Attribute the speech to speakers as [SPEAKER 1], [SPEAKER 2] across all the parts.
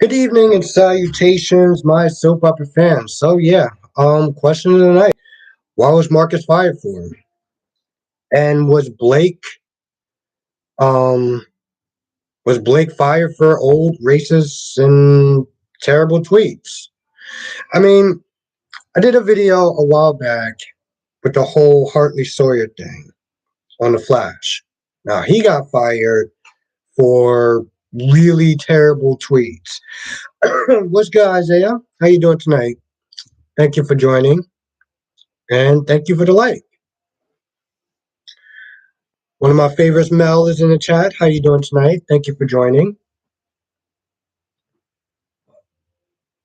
[SPEAKER 1] Good evening and salutations, my soap opera fans. Question of the night: why was Marcus fired for? And um was Blake fired for old racist and terrible tweets? I mean, I did a video a while back with the whole Hartley Sawyer thing on the Flash. Now he got fired for really terrible tweets. What's good, Isaiah? How you doing tonight? Thank you for joining. And thank you for the like. One of my favorites, Mel, is in the chat. How you doing tonight? Thank you for joining.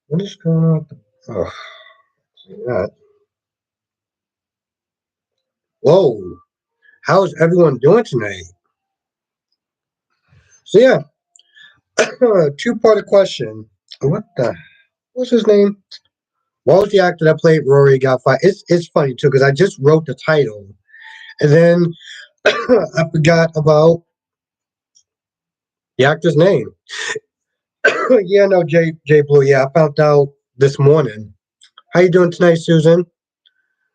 [SPEAKER 1] What is going on? Oh, that. Whoa. How's everyone doing tonight? So yeah, two-part question. What's his name? What was the actor that played Rory got fired? It's funny too, because I just wrote the title. And then I forgot about the actor's name. Yeah, no, J Blue. Yeah, I found out this morning. How you doing tonight, Susan?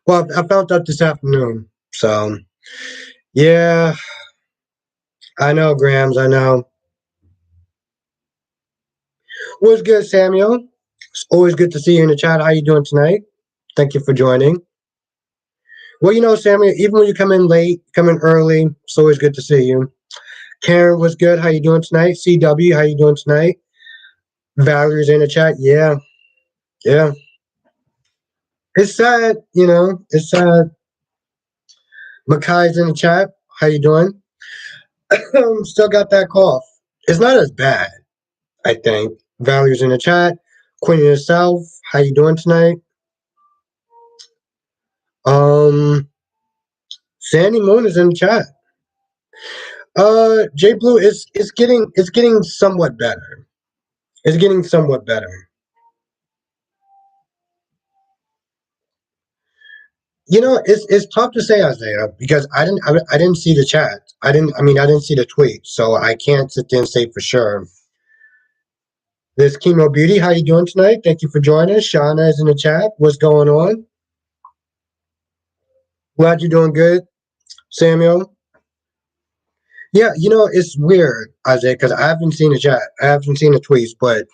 [SPEAKER 1] Well, I found out this afternoon. So, yeah, I know, Grams. I know. What's good, Samuel? It's always good to see you in the chat. How you doing tonight? Thank you for joining. Well, Samuel, even when you come in late, come in early, it's always good to see you. Karen, what's good? How you doing tonight? CW, how you doing tonight? Valerie's in the chat. Yeah, yeah. It's sad, It's sad. Makai's in the chat. How you doing? Still got that cough. It's not as bad, I think. Values in the chat. Queen of the South, how you doing tonight? Sandy Moon is in the chat. J Blue is getting somewhat better. It's getting somewhat better. It's tough to say, Isaiah, because I didn't see the chat. I didn't see the tweet, so I can't sit there and say for sure. This Chemo Beauty, how you doing tonight? Thank you for joining us. Shauna is in the chat. What's going on? Glad you're doing good, Samuel. Yeah, it's weird, Isaiah, because I haven't seen the chat. I haven't seen the tweets, but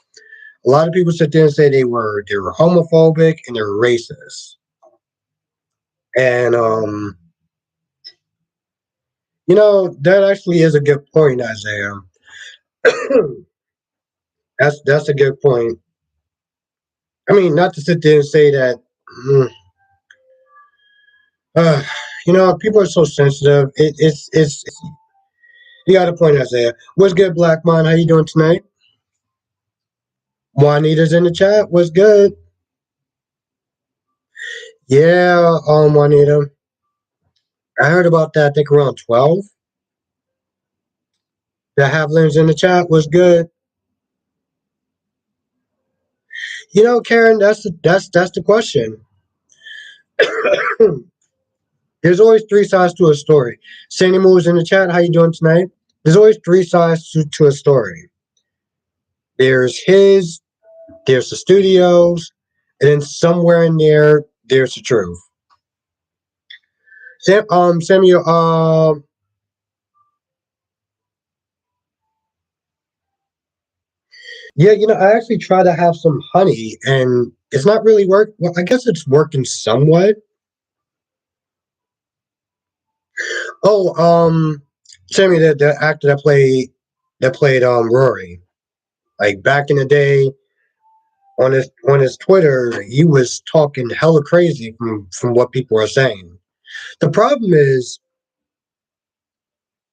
[SPEAKER 1] a lot of people sit there and say they were homophobic and they were racist. And that actually is a good point, Isaiah. That's a good point. I mean, not to sit there and say that. mm, uh, people are so sensitive. It's you got a point, Isaiah. What's good, Black Man? How you doing tonight? Juanita's in the chat. What's good? Yeah, Juanita. I heard about that. I think around 12. The Havlin's in the chat. What's good? Karen, that's the question. There's always three sides to a story. Sandy Moo's in the chat. How you doing tonight? There's always three sides to a story. There's there's the studios, and then somewhere in there's the truth. Samuel, yeah, I actually try to have some honey, and it's not really work. Well, I guess it's working somewhat. Oh, Sammy, the actor that played Rory, like back in the day on his Twitter, he was talking hella crazy from what people are saying. The problem is,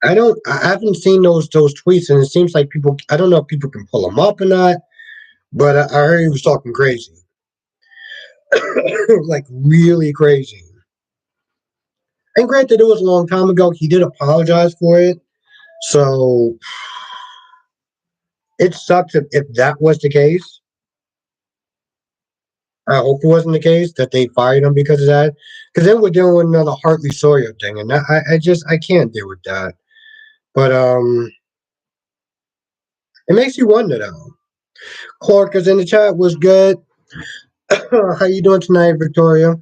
[SPEAKER 1] I haven't seen those tweets, and it seems like people. I don't know if people can pull them up or not, but I heard he was talking crazy, like really crazy. And granted, it was a long time ago. He did apologize for it, so it sucks if that was the case. I hope it wasn't the case that they fired him because of that. Because then we're dealing with another Hartley Sawyer thing, and I can't deal with that. But it makes you wonder though. Clark is in the chat. Was good. How you doing tonight, Victoria?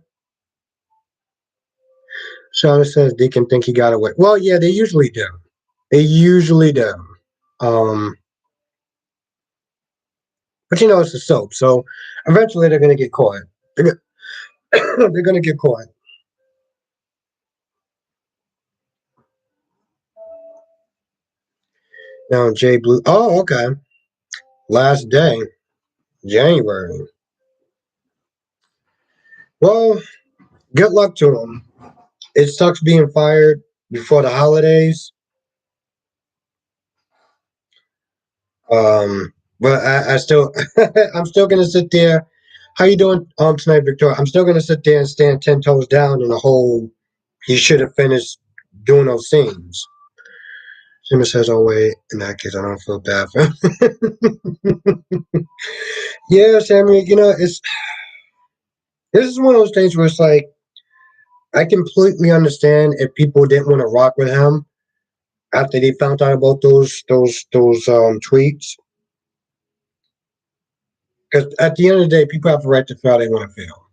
[SPEAKER 1] Shauna says Deacon think he got away. Well, yeah, they usually do. They usually do. Um, but you know it's a soap, so eventually they're gonna get caught. They're, they're gonna get caught. Now Jay Blue. Oh, okay. Last day, January. Well, good luck to him. It sucks being fired before the holidays. But I still, I'm still gonna sit there. How you doing tonight, Victoria? I'm still gonna sit there and stand 10 toes down in the whole. He should have finished doing those scenes. Simon says, "Oh wait, in that case, I don't feel bad for him." Yeah, Sammy. You know, this is one of those things where it's like I completely understand if people didn't want to rock with him after they found out about those tweets. Because at the end of the day, people have the right to feel how they want to feel.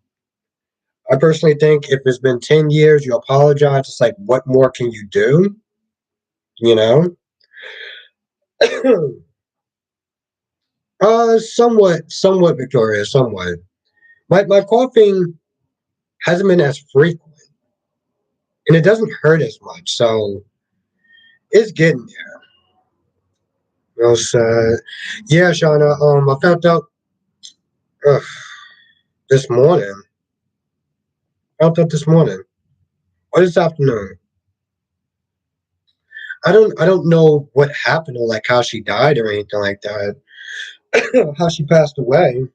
[SPEAKER 1] I personally think if it's been 10 years, you apologize. It's like, what more can you do? You know? Somewhat, Victoria, somewhat. My coughing hasn't been as frequent, and it doesn't hurt as much, so it's getting there. Else, yeah, Shauna, I found out uh, this morning. Found out this morning or this afternoon. I don't know what happened or like how she died or anything like that. How she passed away.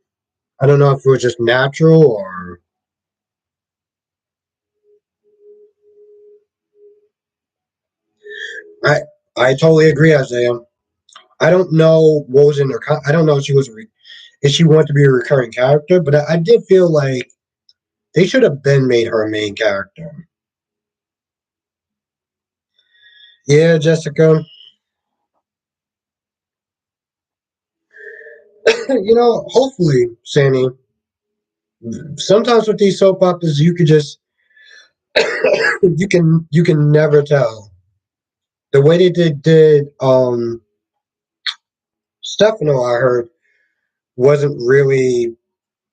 [SPEAKER 1] I don't know if it was just natural or I I totally agree, Isaiah. I don't know what was in her. I don't know if she was if she wanted to be a recurring character, but I did feel like they should have been made her a main character. Yeah, Jessica. Hopefully, Sandy. Sometimes with these soap operas, you could just you can never tell the way they did Stefano. I heard wasn't really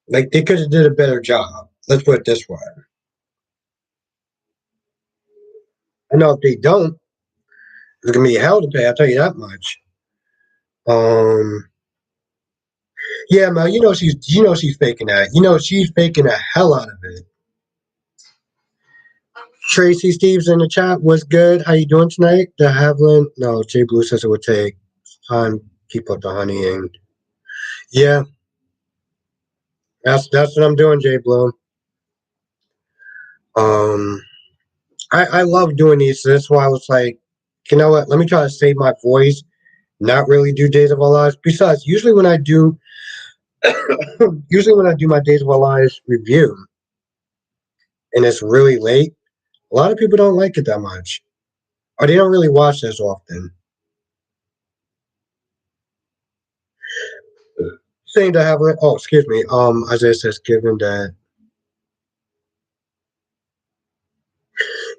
[SPEAKER 1] like they could have did a better job. Let's put it this way. I know if they don't, it's gonna be hell to pay. I'll tell you that much. Um, yeah, man. You know she's faking that. You know she's faking the hell out of it. Tracy Steves in the chat was good. How you doing tonight? The Havlin. No, Jay Blue says it would take time. Keep up the honeying. Yeah, that's what I'm doing, Jay Blue. Um, I love doing these. So that's why I was like, you know what? Let me try to save my voice. Not really do Days of Our Lives. Besides, usually when I do my Days of Our Lives review, and it's really late, a lot of people don't like it that much, or they don't really watch as often. Saying to have, oh, excuse me. Isaiah says, given that,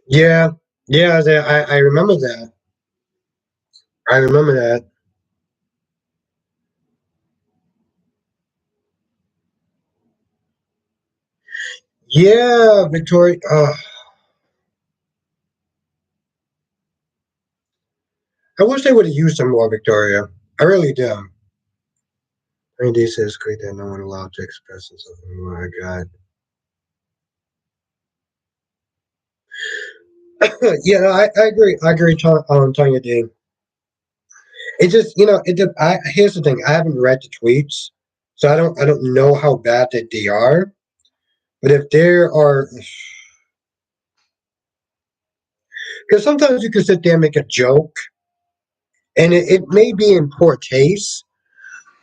[SPEAKER 1] yeah, yeah, Isaiah, I remember that. I remember that. Yeah, Victoria. I wish they would have used some more, Victoria. I really do. Randy says, great that no one allowed to express himself. Oh my God. Yeah, no, I agree. I agree, Tanya Dean. It just, here's the thing. I haven't read the tweets, so I don't know how bad that they are. But if there are, because sometimes you can sit there and make a joke, and it may be in poor taste,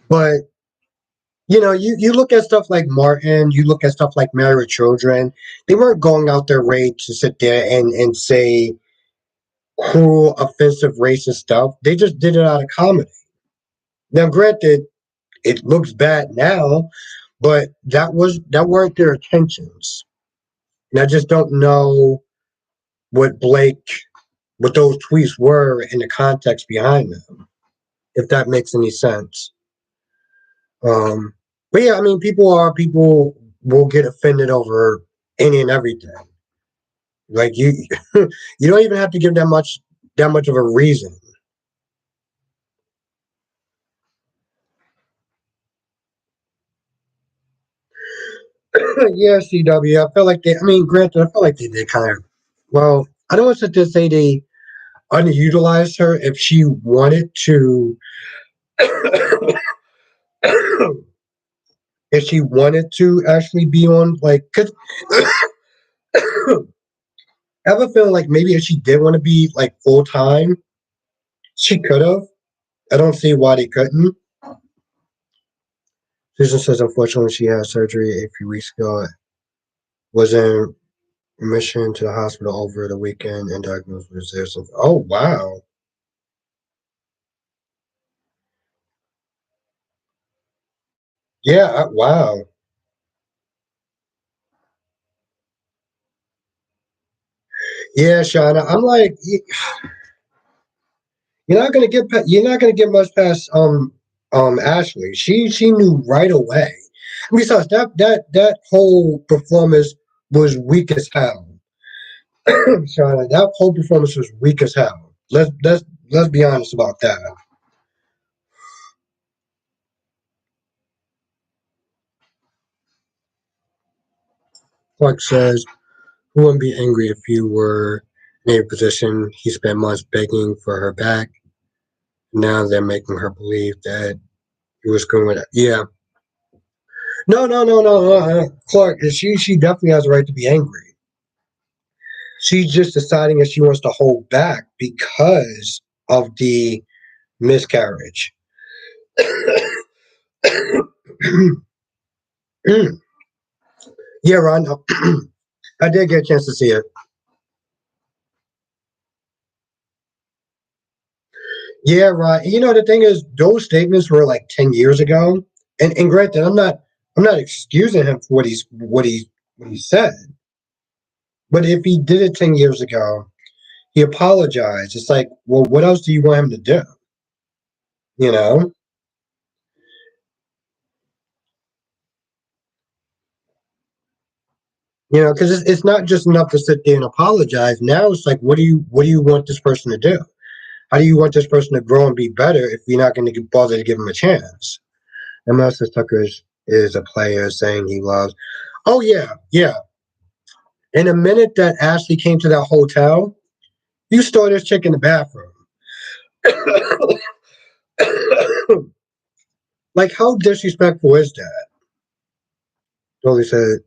[SPEAKER 1] but you look at stuff like Martin, you look at stuff like Married with Children. They weren't going out their way to sit there and say cruel, offensive, racist stuff. They just did it out of comedy. Now, granted, It looks bad now, but that weren't their intentions. And I just don't know what what those tweets were in the context behind them, if that makes any sense. Um, but yeah, I mean, people will get offended over any and everything. Like you don't even have to give that much of a reason. Yeah, CW. I feel like they. I mean, granted, I feel like they did kind of. Well, I don't want to say they underutilized her if she wanted to. If she wanted to actually be on, like, cause I have a feeling like maybe if she did want to be like full time, she could have. I don't see why they couldn't. Susan says, unfortunately, she had surgery a few weeks ago. Was in admission to the hospital over the weekend and diagnosed with this. Oh wow, yeah, wow, yeah, Shauna. I'm like, you're not gonna get much past Ashley. She knew right away. Besides, that whole performance was weak as hell. Shauna, that whole performance was weak as hell. Let's be honest about that. Clark says, "Who wouldn't be angry if you were in a position he spent months begging for her back? Now they're making her believe that he was going with it." Yeah. No, no, no, no, no. Clark, she definitely has a right to be angry. She's just deciding if she wants to hold back because of the miscarriage. Yeah, Ron. I did get a chance to see it. Yeah, right. You know, the thing is, those statements were like 10 years ago. And granted, I'm not excusing him for what he said. But if he did it 10 years ago, he apologized. It's like, well, what else do you want him to do? You know, because it's not just enough to sit there and apologize. Now it's like, what do you want this person to do? How do you want this person to grow and be better if you're not going to bother to give him a chance? And Moses Tucker is a player saying he loves. Oh yeah, yeah. In a minute that Ashley came to that hotel, you saw this chick in the bathroom. Like, how disrespectful is that? Dolly said,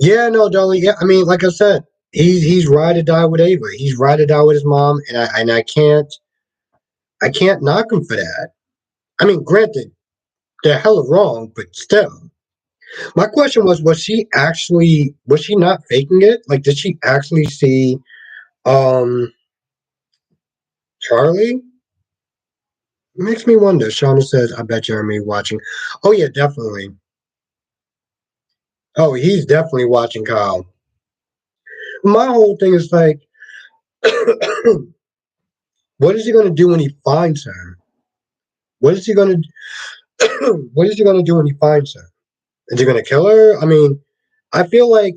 [SPEAKER 1] "Yeah, no, Dolly. Yeah, I mean, like I said, he's ride or die with Ava. He's ride or die with his mom, and I can't knock him for that. I mean, granted, they're hella wrong, but still." My question was she not faking it? Like, did she actually see um Charlie? It makes me wonder. Shauna says, I bet Jeremy watching. Oh yeah, definitely. Oh, he's definitely watching Kyle. My whole thing is like, what is he gonna do when he finds her? What is he gonna what is he gonna do when he finds her? Is he gonna kill her? I mean, I feel like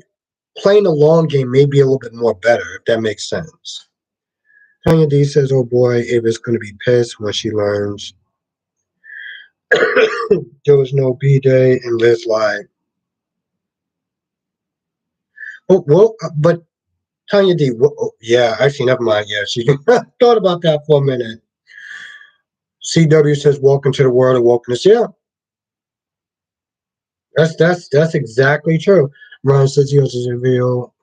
[SPEAKER 1] playing the long game may be a little bit more better, if that makes sense. Tanya D says, oh boy, Ava's gonna be pissed when she learns there was no B day and Liz lied. Oh well, but Tanya D, oh, yeah, actually, never mind. Yeah, she thought about that for a minute. CW says, "Welcome to the world of wokeness." Yeah, that's exactly true. Ron says, "Yours is reveal."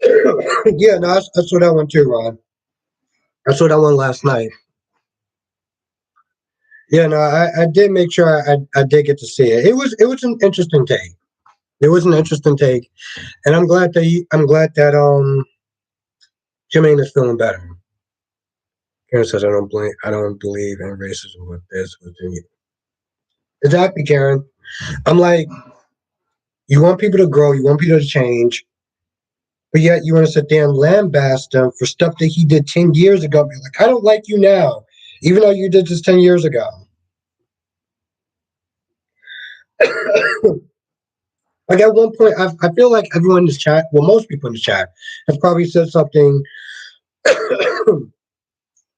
[SPEAKER 1] Yeah, no, I saw that one too, Ron. I saw that one last night. Yeah, no, I did make sure I did get to see it. It was an interesting take. It was an interesting take, and I'm glad that Jermaine is feeling better. Karen says, I don't believe in racism with this within you. Exactly, Karen. I'm like, you want people to grow, you want people to change, but yet you want to sit there and lambaste him for stuff that he did 10 years ago. Be like, I don't like you now, even though you did this 10 years ago. Like at one point, I feel like everyone in this chat, well, most people in the chat, has probably said something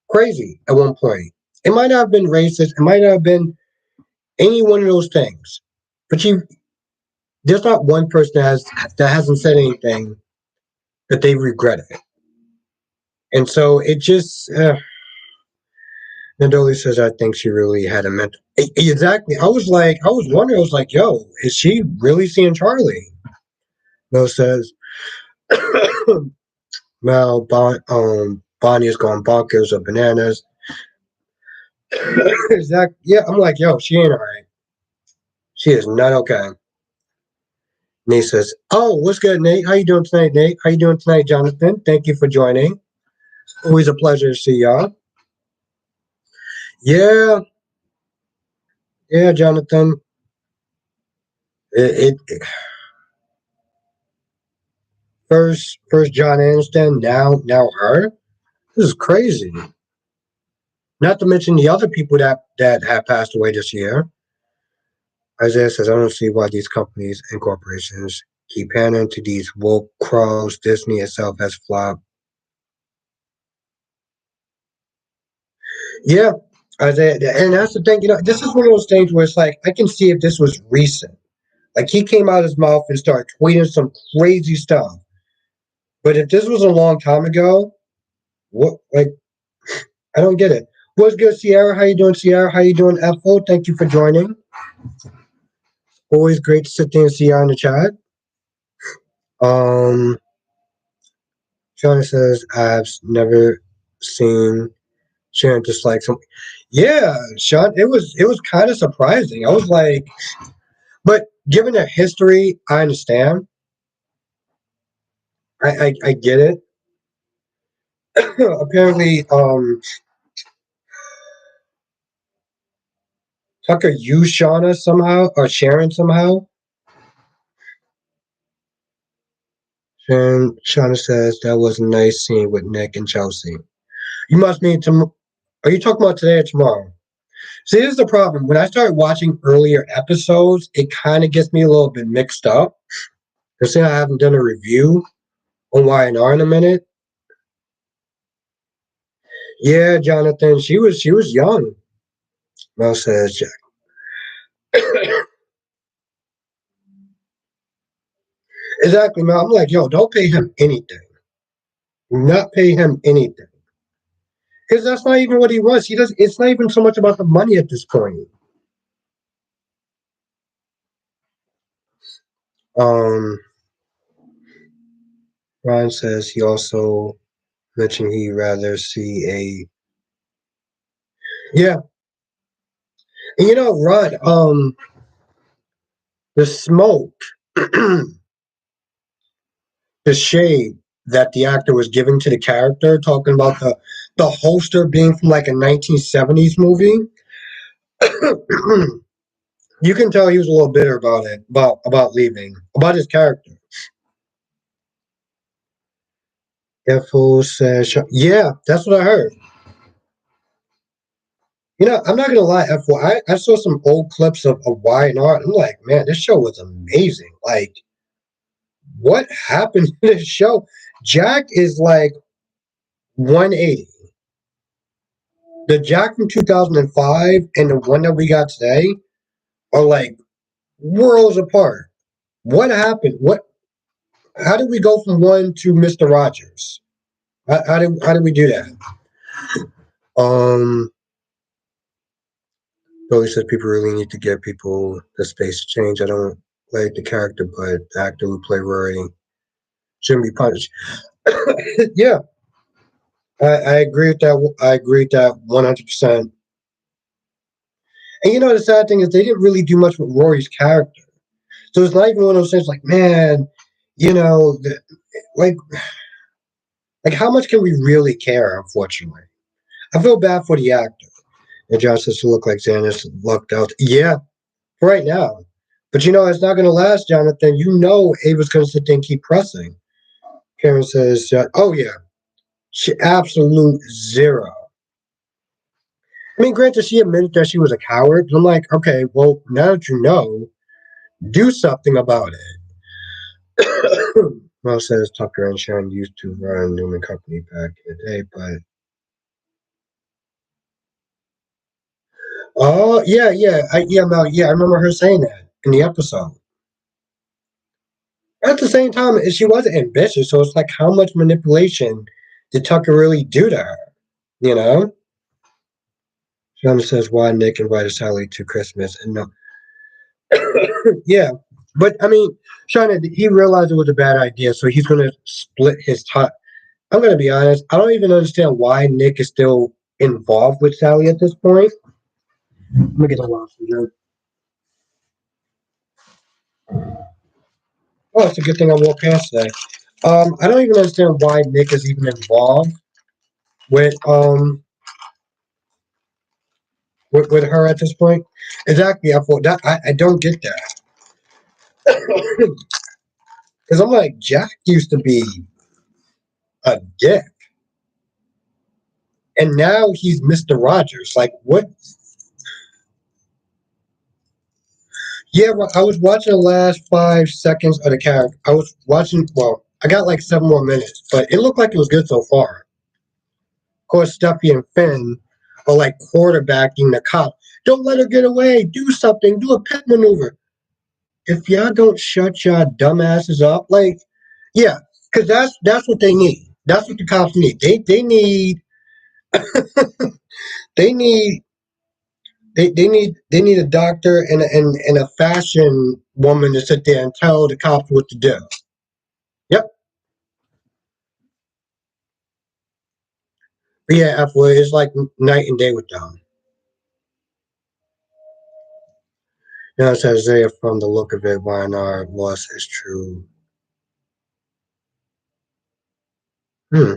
[SPEAKER 1] crazy at one point. It might not have been racist, it might not have been any one of those things, but there's not one person that hasn't said anything that they regret it. And so it just, Nadoli says, I think she really had a mental. Exactly. I was wondering, I was like, yo, is she really seeing Charlie? No says, Bonnie is going bonkers or bananas. Exactly. Yeah, I'm like, yo, she ain't all right. She is not okay. Nate says, oh, what's good, Nate? How you doing tonight, Nate? How you doing tonight, Jonathan? Thank you for joining. Always a pleasure to see y'all. Yeah, yeah, Jonathan. It first John Aniston, now her. This is crazy. Not to mention the other people that have passed away this year. Isaiah says, I don't see why these companies and corporations keep pandering to these woke crows. Disney itself has flopped. Yeah, Isaiah, and that's the thing. This is one of those things where it's like I can see if this was recent. Like he came out of his mouth and started tweeting some crazy stuff. But if this was a long time ago, what like I don't get it. What's good, Sierra? How you doing, Sierra? How you doing, Ethel? Thank you for joining. Always great to sit there and see you in the chat. Um, Shauna says I've never seen Sharon dislike some. Yeah, Sean, it was kind of surprising. I was like, but given the history, I understand. I get it. Apparently, Tucker used Shauna somehow or Sharon somehow. And Shauna says that was a nice scene with Nick and Chelsea. You must mean to. Are you talking about today or tomorrow? See, this is the problem. When I start watching earlier episodes, it kind of gets me a little bit mixed up. Because I haven't done a review on Y&R in a minute. Yeah, Jonathan, she was young. Mel says Jack. Exactly, Mel. I'm like, yo, don't pay him anything. Do not pay him anything. Because that's not even what he wants. He does. It's not even so much about the money at this point. Um, Ryan says he also mentioned he'd rather see a. Yeah, and Rod. The smoke, the shade that the actor was giving to the character, talking about the holster being from like a 1970s movie. You can tell he was a little bitter about it, about leaving, about his character. F.O. says, yeah, that's what I heard. I'm not gonna lie, F.O. I saw some old clips of Y&R. I'm like, man, this show was amazing. Like, what happened to this show? Jack is like 180. The Jack from 2005 and the one that we got today are like worlds apart. What happened? How did we go from one to Mr. Rogers? How did we do that? Um, Billy says people really need to give people the space to change. I don't like the character, but the actor who played Rory shouldn't be punished. Yeah, I agree with that. I agree with that 100%. And the sad thing is they didn't really do much with Rory's character. So it's not even one of those things like, man, you know, like how much can we really care? Unfortunately, I feel bad for the actor. And John says to look like Xana's lucked out. Yeah, for right now. But it's not going to last, Jonathan. Ava's going to sit there and keep pressing. Karen says, oh, yeah, she absolute zero. I mean, granted, she admitted that she was a coward. But I'm like, okay, well, now that you know, do something about it. Well, says Tucker and Sharon used to run Newman Company back in the day, but oh yeah, Mel, yeah, I remember her saying that in the episode. At the same time, she wasn't ambitious, so it's like, how much manipulation did Tucker really do to her? You know? Shauna says, why Nick invited Sally to Christmas? And no. Yeah. But, I mean, Shauna, he realized it was a bad idea, so he's going to split his time. I'm going to be honest. I don't even understand why Nick is still involved with Sally at this point. Let me get a lost again. Oh, it's a good thing I walked past today. I don't even understand why Nick is even involved with with her at this point. Exactly, I thought that I don't get that because I'm like, Jack used to be a dick, and now he's Mister Rogers. Like, what? Yeah, well, I was watching the last 5 seconds of the character. I was watching. Well, I got like 7 more minutes, but it looked like it was good so far. Of course, Stuffy and Finn are like quarterbacking the cop. Don't let her get away. Do something. Do a pet maneuver. If y'all don't shut your dumbasses up, like, yeah, because that's what they need. That's what the cops need. They need they need a doctor and a fashion woman to sit there and tell the cops what to do. Yep. But yeah, afterward, it's like night and day with them. Now it says Isaiah, from the look of it, YNR loss is true. Hmm.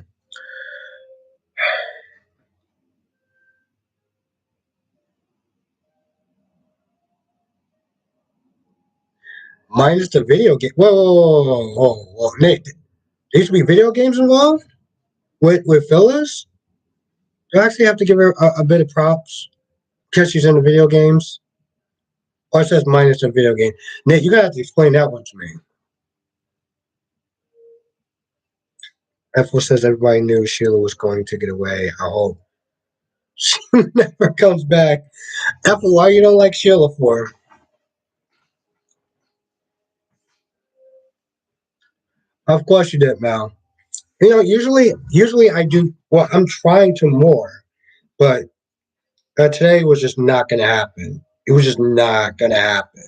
[SPEAKER 1] Minus the video game. Whoa. Nate, there used to be video games involved with Phyllis? Do I actually have to give her a bit of props because she's in the video games? Or it says minus a video game. Nate, you gotta have to explain that one to me. Ethel says everybody knew Sheila was going to get away. I hope she never comes back. Ethel, why you don't like Sheila for? Of course you did, Mal. Usually I do. Well, I'm trying to more, but today was just not going to happen. It was just not going to happen.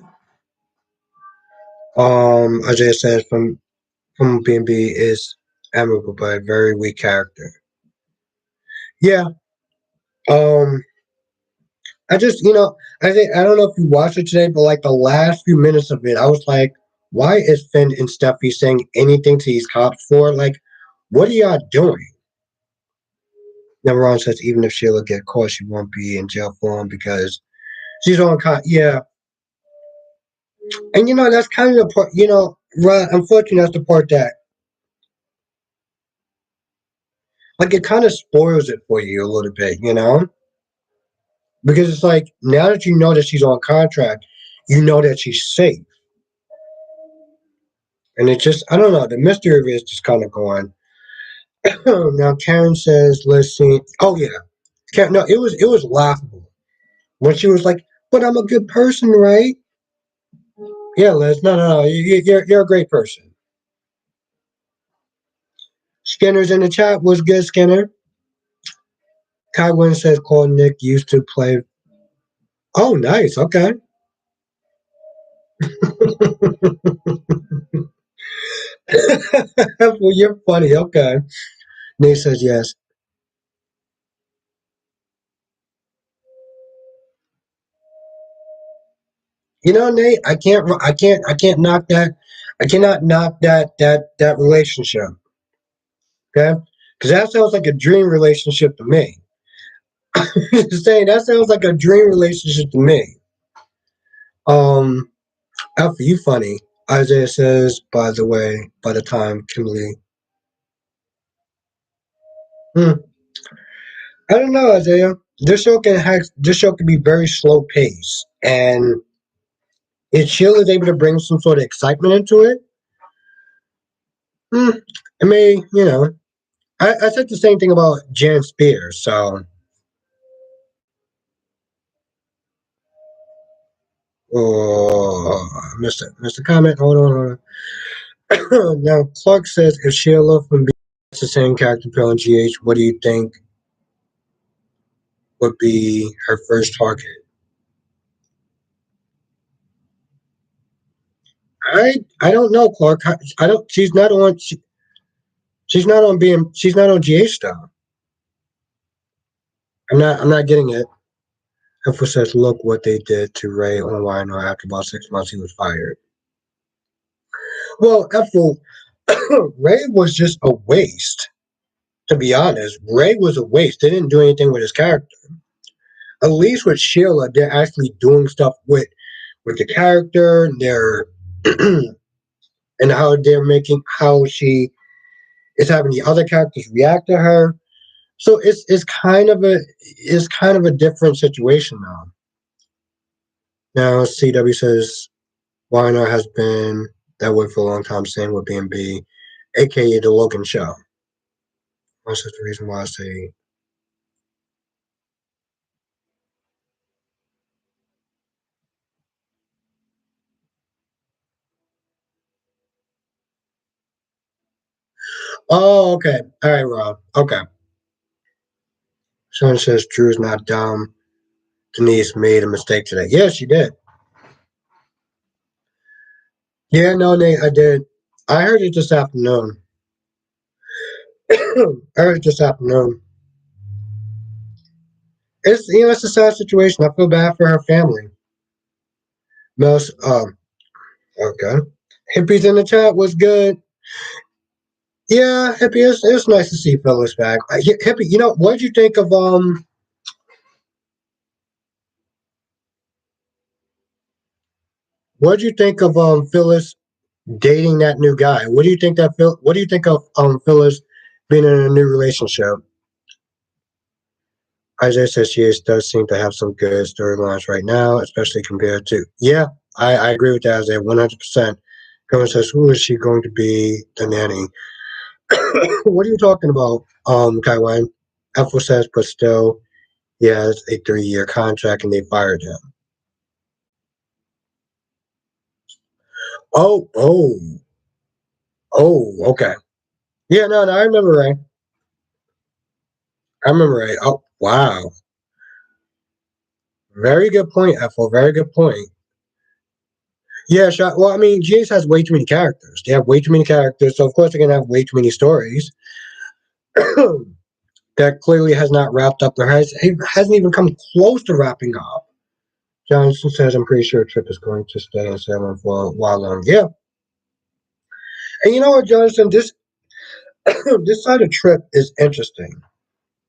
[SPEAKER 1] Isaiah says from B&B is admirable, but a very weak character. Yeah. Um, I just, I don't know if you watched it today, but like the last few minutes of it, I was like, why is Finn and Steffi saying anything to these cops for? Like, what are y'all doing? Neveron says even if Sheila get caught, she won't be in jail for him because she's on yeah. And that's kind of the part, right, unfortunately that's the part that like it kind of spoils it for you a little bit, Because it's like now that you know that she's on contract, you know that she's safe. And it just I don't know, the mystery of it is just kind of going. Now Karen says, "Listen, oh yeah, Karen, no, it was laughable when she was like, but I'm a good person, right? Yeah, Liz, no, you're a great person." Skinner's in the chat. Was good, Skinner? Kywin says, "Call Nick used to play." Oh, nice. Okay. Well, you're funny. Okay. Nate says yes. Nate, I can't knock that. I cannot knock that relationship. Okay, because that sounds like a dream relationship to me. Saying that sounds like a dream relationship to me. Um, Alpha, you funny. Isaiah says, by the way, by the time Kimberly. Hmm. I don't know, Isaiah. This show can be very slow paced, and if Sheila is able to bring some sort of excitement into it, hmm, it may, I said the same thing about Jan Spears. So, Mr. Comment, hold on. Now, Clark says if Sheila from being the same character playing GH, what do you think would be her first target? I don't know, Clark. I don't. She's not on GH though. I'm not getting it. Info says, look what they did to Ray on YNR after about 6 months he was fired. Well, Ethel, Ray was just a waste. To be honest, Ray was a waste. They didn't do anything with his character. At least with Sheila, they're actually doing stuff with the character. They're and how she is having the other characters react to her. So it's kind of a different situation now. Now CW says YNR has been that way for a long time, same with B&B, aka the Logan Show. That's just the reason why I say. Oh, okay. All right, Rob. Okay. Sean says Drew's not dumb. Denise made a mistake today. Yeah, she did. Yeah, no, Nate, I did. I heard it this afternoon. I heard it this afternoon. It's a sad situation. I feel bad for her family. Most okay. Hippies in the chat was good. Yeah, Hippie, it's nice to see Phyllis back. Hippie, what did you think of what did you think of Phyllis dating that new guy? What do you think of Phyllis being in a new relationship? Isaiah says does seem to have some good storylines right now, especially compared to. Yeah, I agree with that, Isaiah, 100%. Kevin says, who is she going to be the nanny? What are you talking about, Kaiwan? Ethel says, but still, he has a 3-year contract and they fired him. Oh, oh, okay. Yeah, no, I remember right. I remember right. Oh, wow. Very good point, Ethel. Very good point. Yeah, well, I mean, GH has way too many characters. They have way too many characters, so of course they're gonna have way too many stories. That clearly has not wrapped up or hasn't even come close to wrapping up. Johnson says, I'm pretty sure Trip is going to stay in Salem for a while longer. Yeah. And you know what, Johnson, this this side of Trip is interesting,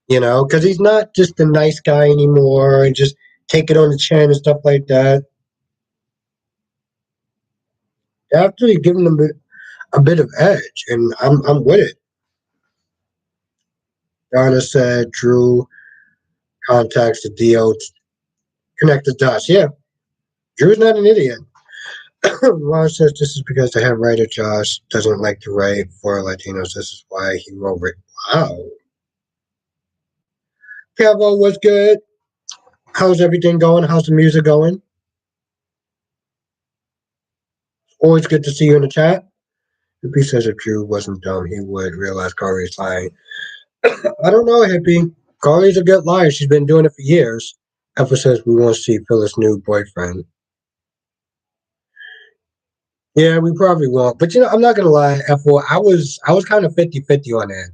[SPEAKER 1] because he's not just a nice guy anymore and just take it on the chin and stuff like that. They actually giving him a bit of edge, and I'm with it. Donna said Drew contacts the DO to connect the dots. Yeah, Drew's not an idiot. Ron says this is because the head writer Josh doesn't like to write for Latinos. This is why he wrote it. Wow. Kevo was good. How's everything going? How's the music going? Always good to see you in the chat. Hippie says if Drew wasn't dumb, he would realize Corey's lying. I don't know, Hippie. Corey's a good liar. She's been doing it for years. Alpha says we want to see Phyllis' new boyfriend. Yeah, we probably won't. But I'm not gonna lie, F4, I was kind of 50-50 on it.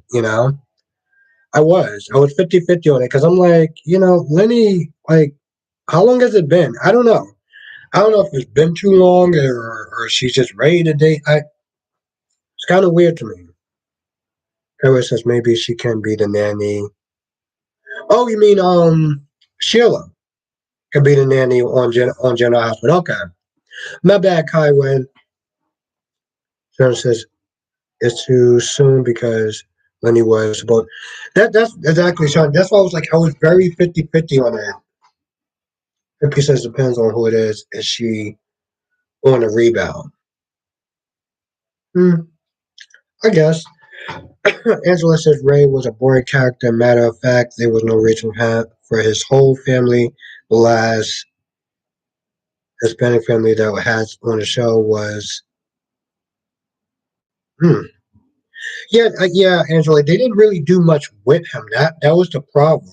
[SPEAKER 1] I was 50-50 on it because I'm like, Lenny, like, how long has it been? I don't know. I don't know if it's been too long or she's just ready to date. It's kind of weird to me. Kara says maybe she can be the nanny. Oh, you mean Sheila could be the nanny on General Hospital. Okay, my bad, Kai. When Sharon says it's too soon because Lenny was supposed. That's exactly Sean. That's why I was very 50-50 on that. 50 says depends on who it is. Is she on a rebound? Hmm, I guess. Angela says Ray was a boring character. Matter of fact, there was no reason for his whole family. The last Hispanic family that has on the show was. Hmm. Yeah, yeah, Angela. They didn't really do much with him. That was the problem.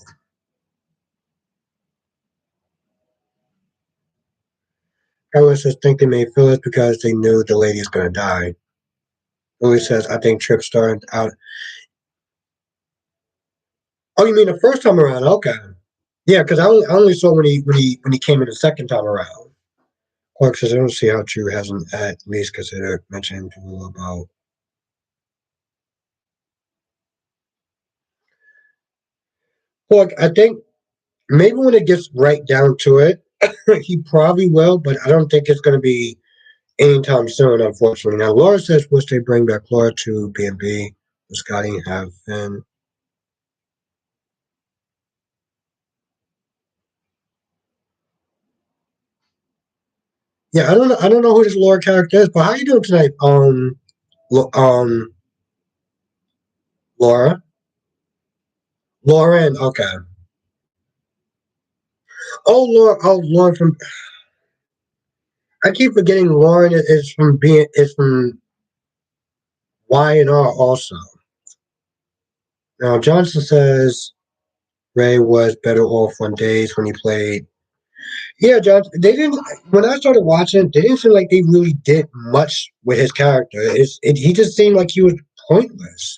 [SPEAKER 1] Everyone says think they made Phyllis because they knew the lady is gonna die. Louis says I think Trip started out. Oh, you mean the first time around? Okay. Yeah, because I only saw when he came in the second time around. Clark says I don't see how True hasn't at least considered mentioning to Will about. Clark, I think maybe when it gets right down to it, he probably will, but I don't think it's going to be anytime soon, unfortunately. Now, Laura says, wish they bring back Laura to B&B with Scotty and have Finn. Yeah, I don't know who this Laura character is, but how you doing tonight? Laura, Lauren. Okay. Lauren from. I keep forgetting Lauren is from Y&R also. Now Johnson says Ray was better off on days when he played. Yeah, Johnson. They didn't. When I started watching, they didn't seem like they really did much with his character. He just seemed like he was pointless.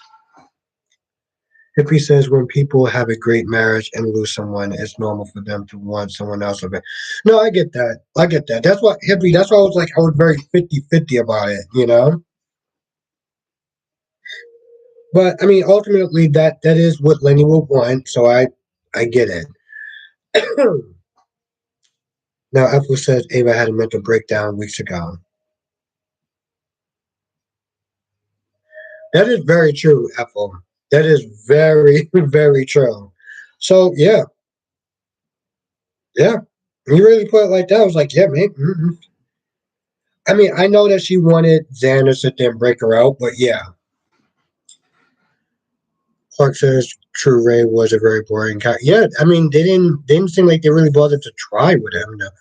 [SPEAKER 1] Hippie says when people have a great marriage and lose someone, it's normal for them to want someone else of it. No, I get that. I get that. That's what Hippie. That's why I was very 50-50 about it. But I mean, ultimately, that is what Lenny will want. So I get it. Now, Ethel says Ava had a mental breakdown weeks ago. That is very true, Ethel. That is very, very true. So yeah. You really put it like that. I was like, yeah, man. I mean, I know that she wanted Xander to sit there and break her out, but yeah. Clark says True Ray was a very boring character. Yeah, I mean, they didn't seem like they really bothered to try with him to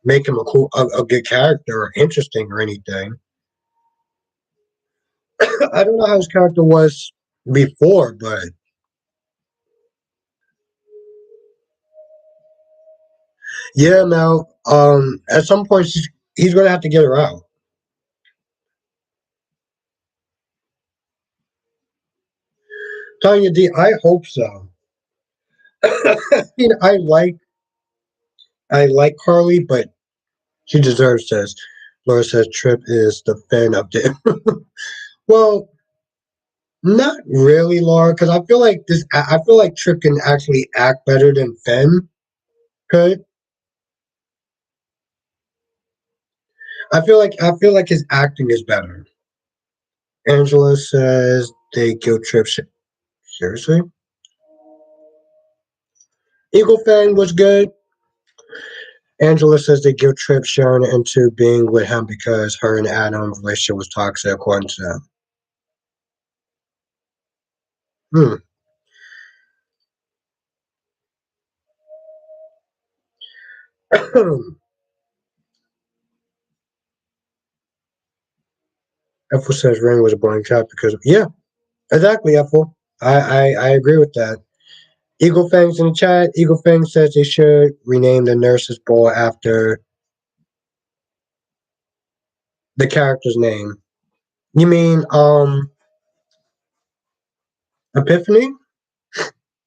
[SPEAKER 1] make him a good character or interesting or anything. I don't know how his character was before, but yeah, now at some point he's gonna have to get her out. Tanya D, I hope so. I mean, I like Carly, but she deserves this. Laura says Trip is the fan of the. Well, not really, Laura, because I feel like this. I feel like Trip can actually act better than Finn could. I feel like his acting is better. Angela says they kill Trip. Seriously, Eagle Fang was good. Angela says they guilt trip Sharon into being with him because her and Adam's relationship was toxic, according to them. Hmm. Ethel says Rain was a boring cat because yeah, exactly, Ethel. I agree with that. Eagle Fangs in the chat. Eagle Fang says they should rename the nurse's ball after the character's name. You mean Epiphany?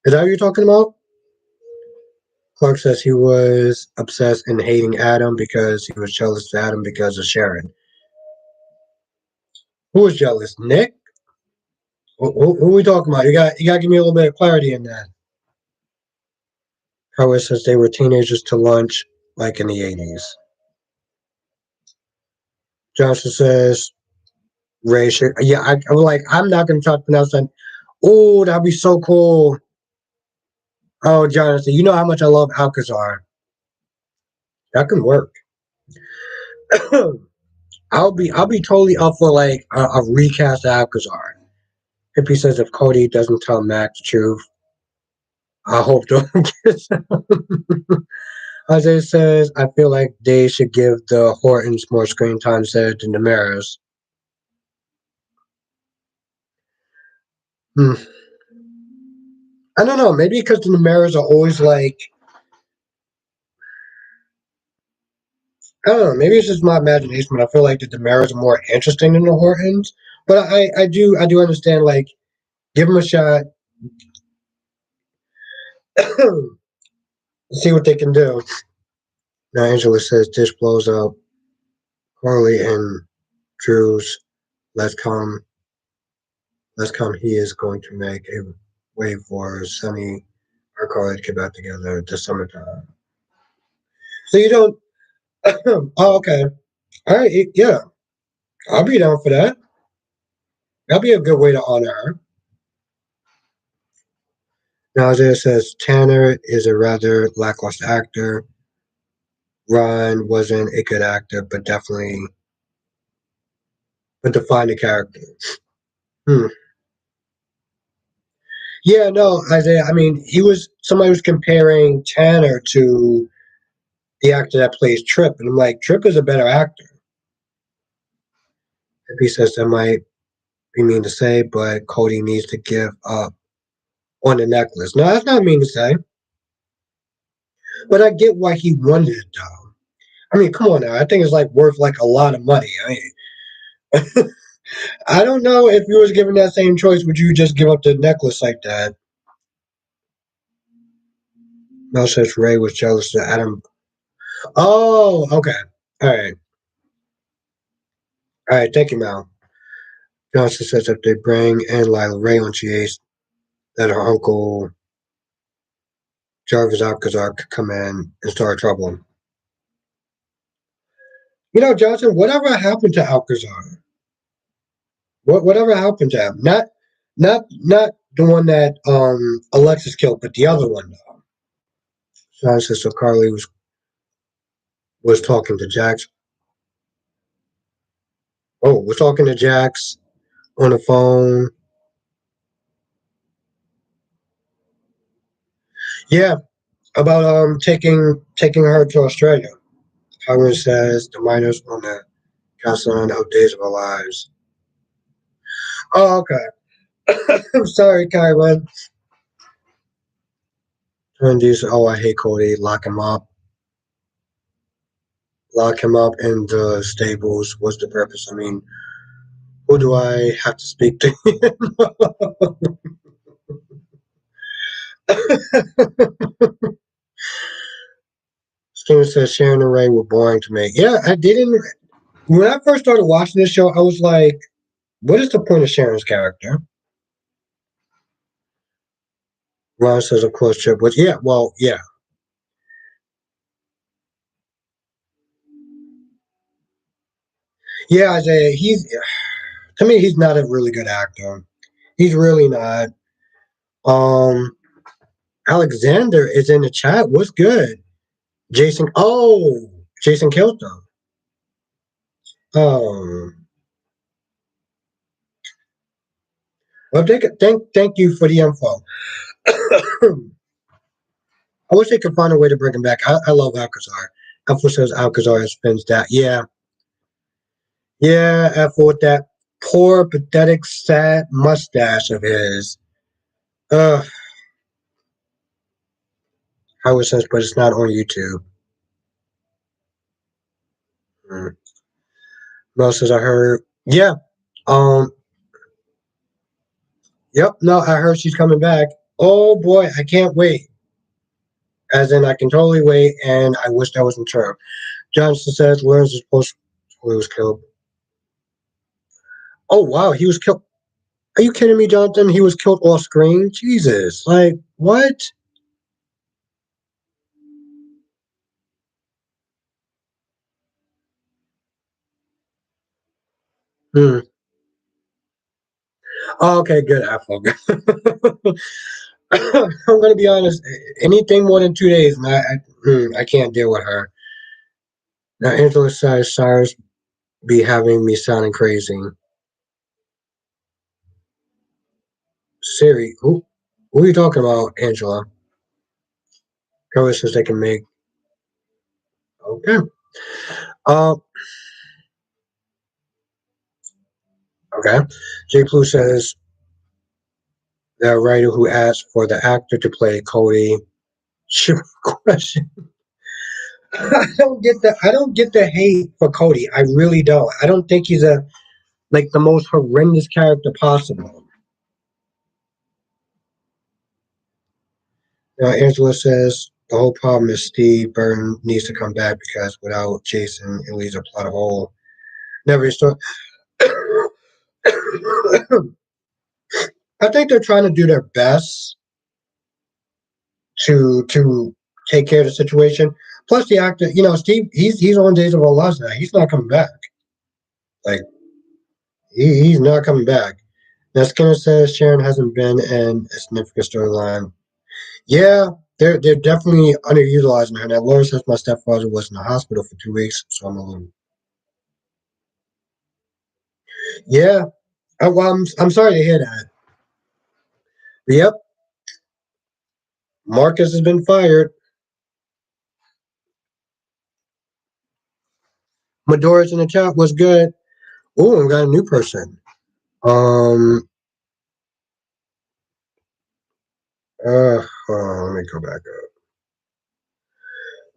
[SPEAKER 1] Is that what you're talking about? Clark says he was obsessed and hating Adam because he was jealous of Adam because of Sharon. Who was jealous? Nick? Who are we talking about? You got to give me a little bit of clarity in that. Howard says they were teenagers to lunch, like in the 80s. Johnson says Ray should. Yeah, I'm like, I'm not going to try to pronounce that. Oh, that'd be so cool. Oh, Jonathan, you know how much I love Alcazar. That can work. I'll be totally up for like a recast of Alcazar. Hippie says if Cody doesn't tell Mac the truth, I hope don't get Isaiah says I feel like they should give the Hortons more screen time instead than the Maras. Hmm. I don't know. Maybe because the Maras are always like I don't know. Maybe it's just my imagination, but I feel like the Damaras are more interesting than the Hortons. But I do understand. Like, give them a shot, see what they can do. Now Angela says dish blows up. Carly and Drew's let's come, let's come. He is going to make a way for Sunny or Carly to get back together this summertime. So you don't. Oh, okay. All right. Yeah, I'll be down for that. That'll be a good way to honor her. Now Isaiah says Tanner is a rather lackluster actor. Ron wasn't a good actor, but definitely but defined the character. Hmm. Yeah, no, Isaiah. I mean, he was somebody was comparing Tanner to the actor that plays Trip, and I'm like, Trip is a better actor. If he says that might be mean to say, but Cody needs to give up on the necklace. No, that's not mean to say, but I get why he wanted it though. I mean, come on now. I think it's like worth like a lot of money. I don't know if you was given that same choice, would you just give up the necklace like that? Mel says Ray was jealous of Adam. Oh, okay. All right. All right. Thank you, Mel. Johnson says if they bring in Lila Ray on GAs, that her uncle Jarvis Alcazar could come in and start trouble. You know, Johnson, whatever happened to Alcazar? Whatever happened to him? Not the one that Alexis killed, but the other one though. Johnson says so Carly was talking to Jax. Oh, was talking to Jax on the phone. Yeah, about taking her to Australia. Howard says the minors on the counseling of days of our lives. Oh, okay. I'm sorry, Kyron. And these, oh, I hate Cody. Lock him up. Lock him up in the stables. What's the purpose? I mean, who do I have to speak to? Steven says Sharon and Ray were boring to me. Yeah, I didn't. When I first started watching this show, I was like, what is the point of Sharon's character? Ron says, of course, Chip was. Yeah, well, yeah. Yeah, Isaiah, to me, he's not a really good actor. He's really not. Um, Alexander is in the chat. What's good? Jason. Oh, Jason Kilton. Um, well, thank you for the info. I wish they could find a way to bring him back. I love Alcazar. Alpha says Alcazar spins that. Yeah, yeah. Alpha with that poor, pathetic, sad mustache of his. Uh, Howard says, but it's not on YouTube. Mm. Mel says, I heard. Yeah. Um. Yep. No, I heard she's coming back. Oh boy, I can't wait. As in, I can totally wait, and I wish that wasn't true. Johnson says Lawrence is supposed to was killed. Oh wow, he was killed. Are you kidding me, Jonathan? He was killed off screen. Jesus, like what? Hmm. Oh, okay, good. Apple. I'm gonna be honest. Anything more than 2 days, man, I can't deal with her. Now, Angela says Cyrus be having me sounding crazy. Siri, who are you talking about, Angela? Cody says they can make. Okay. Uh, okay. J. Blue says the writer who asked for the actor to play Cody. Question. I don't get the hate for Cody. I really don't. I don't think he's a like the most horrendous character possible. Angela says the whole problem is Steve Burton needs to come back because without Jason, it leaves a plot hole. Never restore. I think they're trying to do their best to take care of the situation. Plus, the actor, Steve, he's on Days of Our Lives now. He's not coming back. Like he's not coming back. Now Skinner says Sharon hasn't been in a significant storyline. Yeah, they're definitely underutilizing her. Now Laura says my stepfather was in the hospital for 2 weeks, so I'm a little. Yeah, well, I'm sorry to hear that. But yep, Marcus has been fired. Medora's in the chat was good. Oh, we got a new person. Um, let me go back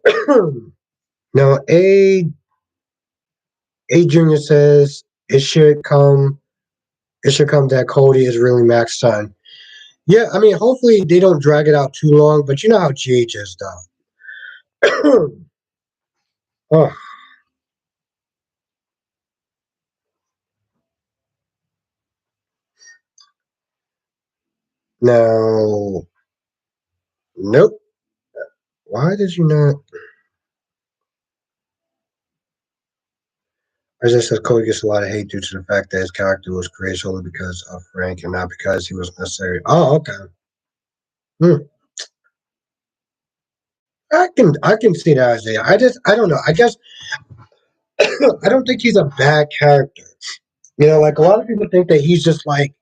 [SPEAKER 1] up. Now, A Junior says it should come. It should come that Cody is really Mac's son. Yeah, I mean, hopefully they don't drag it out too long. But you know how GH is, though. Oh, now, nope. Why did you not? As I said, Cody gets a lot of hate due to the fact that his character was created solely because of Frank and not because he was necessary. Oh, okay. Hmm. I can see that, Isaiah. I don't know. I guess I don't think he's a bad character. Like a lot of people think that he's just like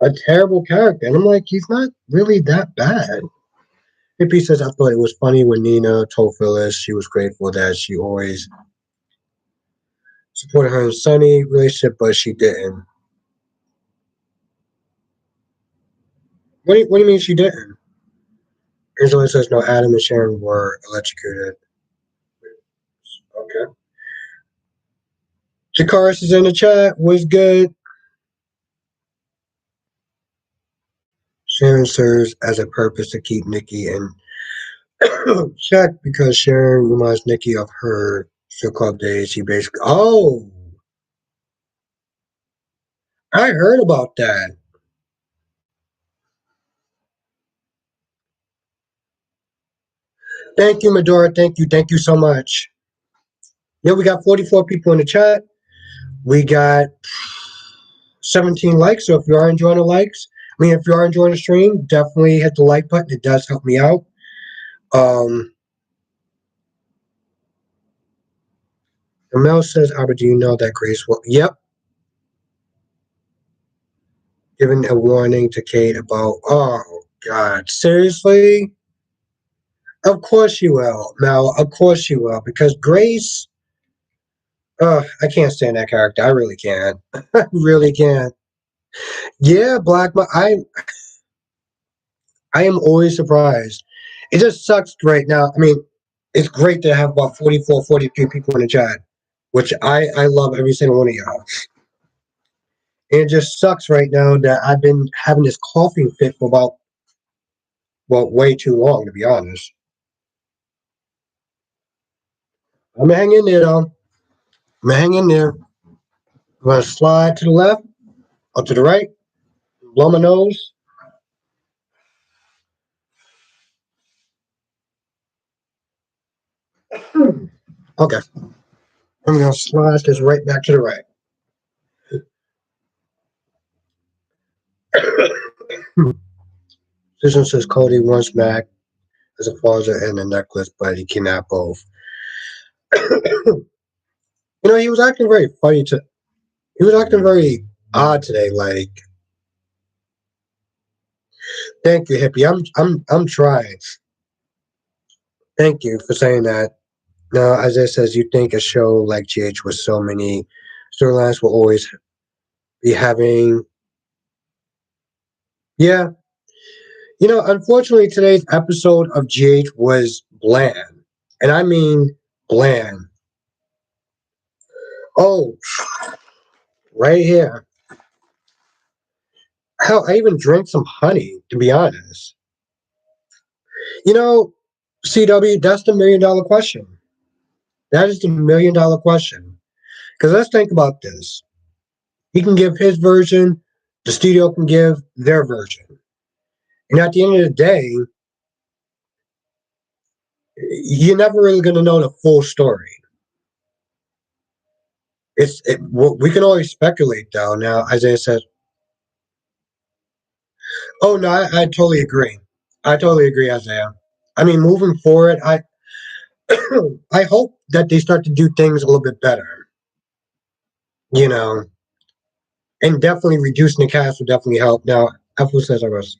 [SPEAKER 1] a terrible character, and I'm like, he's not really that bad. Hippie says I thought it was funny when Nina told Phyllis she was grateful that she always supported her and Sonny relationship, but she didn't. What do you mean she didn't? Angela says no. Adam and Sharon were electrocuted. Okay. Jakaris is in the chat. Was good. Sharon serves as a purpose to keep Nikki in check because Sharon reminds Nikki of her strip club days. She basically. Oh, I heard about that. Thank you, Medora. Thank you. Thank you so much. Yeah, we got 44 people in the chat. We got 17 likes. So if you are enjoying the likes, if you are enjoying the stream, definitely hit the like button. It does help me out. Um, Mel says, Albert, do you know that Grace will? Yep. Giving a warning to Kate about, oh, God, seriously? Of course she will, Mel. Of course she will. Because Grace, I can't stand that character. I really can't. I really can't. Yeah, I am always surprised. It just sucks right now. It's great to have about 44, 43 people in the chat, which I love every single one of y'all. And it just sucks right now that I've been having this coughing fit for about, well, way too long, to be honest. I'm gonna hang in there, though. I'm gonna hang in there. I'm gonna slide to the left or to the right, blow my nose. Okay. I'm gonna slide this right back to the right. Susan says Cody wants Mac as a father and a necklace, but he cannot both. He was acting very funny to. He was acting very odd today. Like, thank you, hippie. I'm trying. Thank you for saying that. Now, Isaiah says you think a show like GH with so many storylines will always be having. Yeah, unfortunately, today's episode of GH was bland, and I mean bland. Oh, right here. Hell, I even drank some honey. To be honest, you know, CW, that's the $1 million question. That is the $1 million question. Because let's think about this. He can give his version, the studio can give their version. And at the end of the day, you're never really going to know the full story. We can always speculate, though. Now, Isaiah says, oh, no, I totally agree. I totally agree, Isaiah. I mean, moving forward, I hope that they start to do things a little bit better, you know, and definitely reducing the cast would definitely help. Now, Apple says I was.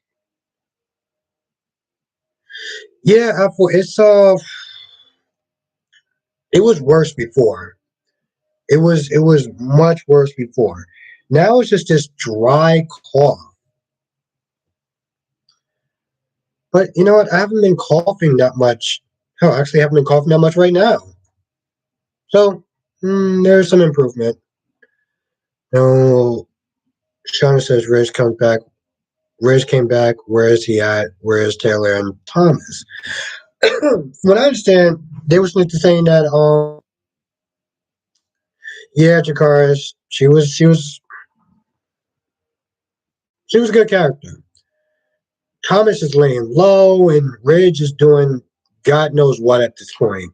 [SPEAKER 1] Yeah, Apple, it was worse before. It was much worse before. Now it's just this dry cough. But you know what? I haven't been coughing that much. Hell, actually, I haven't been coughing that much right now. So there's some improvement. No, Shauna says Riz comes back. Riz came back. Where is he at? Where is Taylor and Thomas? From what I understand, they were supposed to saying that yeah, Jakaris, she was a good character. Thomas is laying low, and Ridge is doing God knows what at this point.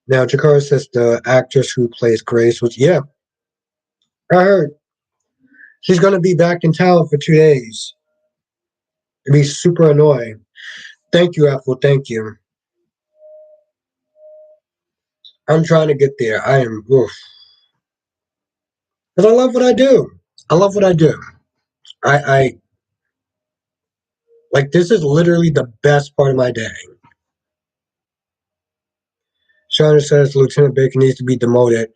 [SPEAKER 1] Now, Jakara says the actress who plays Grace was, yeah, I heard. She's going to be back in town for 2 days. It'd be super annoying. Thank you, Apple. Thank you. I'm trying to get there. I am, oof. Because I love what I do. I love what I do. I like, this is literally the best part of my day. Shauna says Lieutenant Baker needs to be demoted.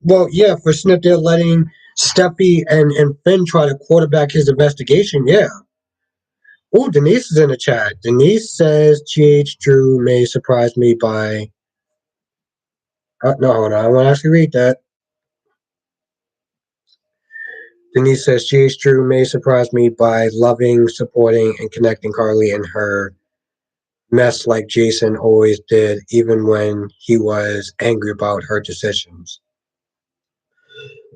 [SPEAKER 1] Well, yeah, for Snip, they're letting Steffi and Finn try to quarterback his investigation. Yeah. Oh, Denise is in the chat. Denise says GH Drew may surprise me by. No, hold on. I want to actually read that. Denise says GH Drew may surprise me by loving, supporting, and connecting Carly and her mess like Jason always did, even when he was angry about her decisions.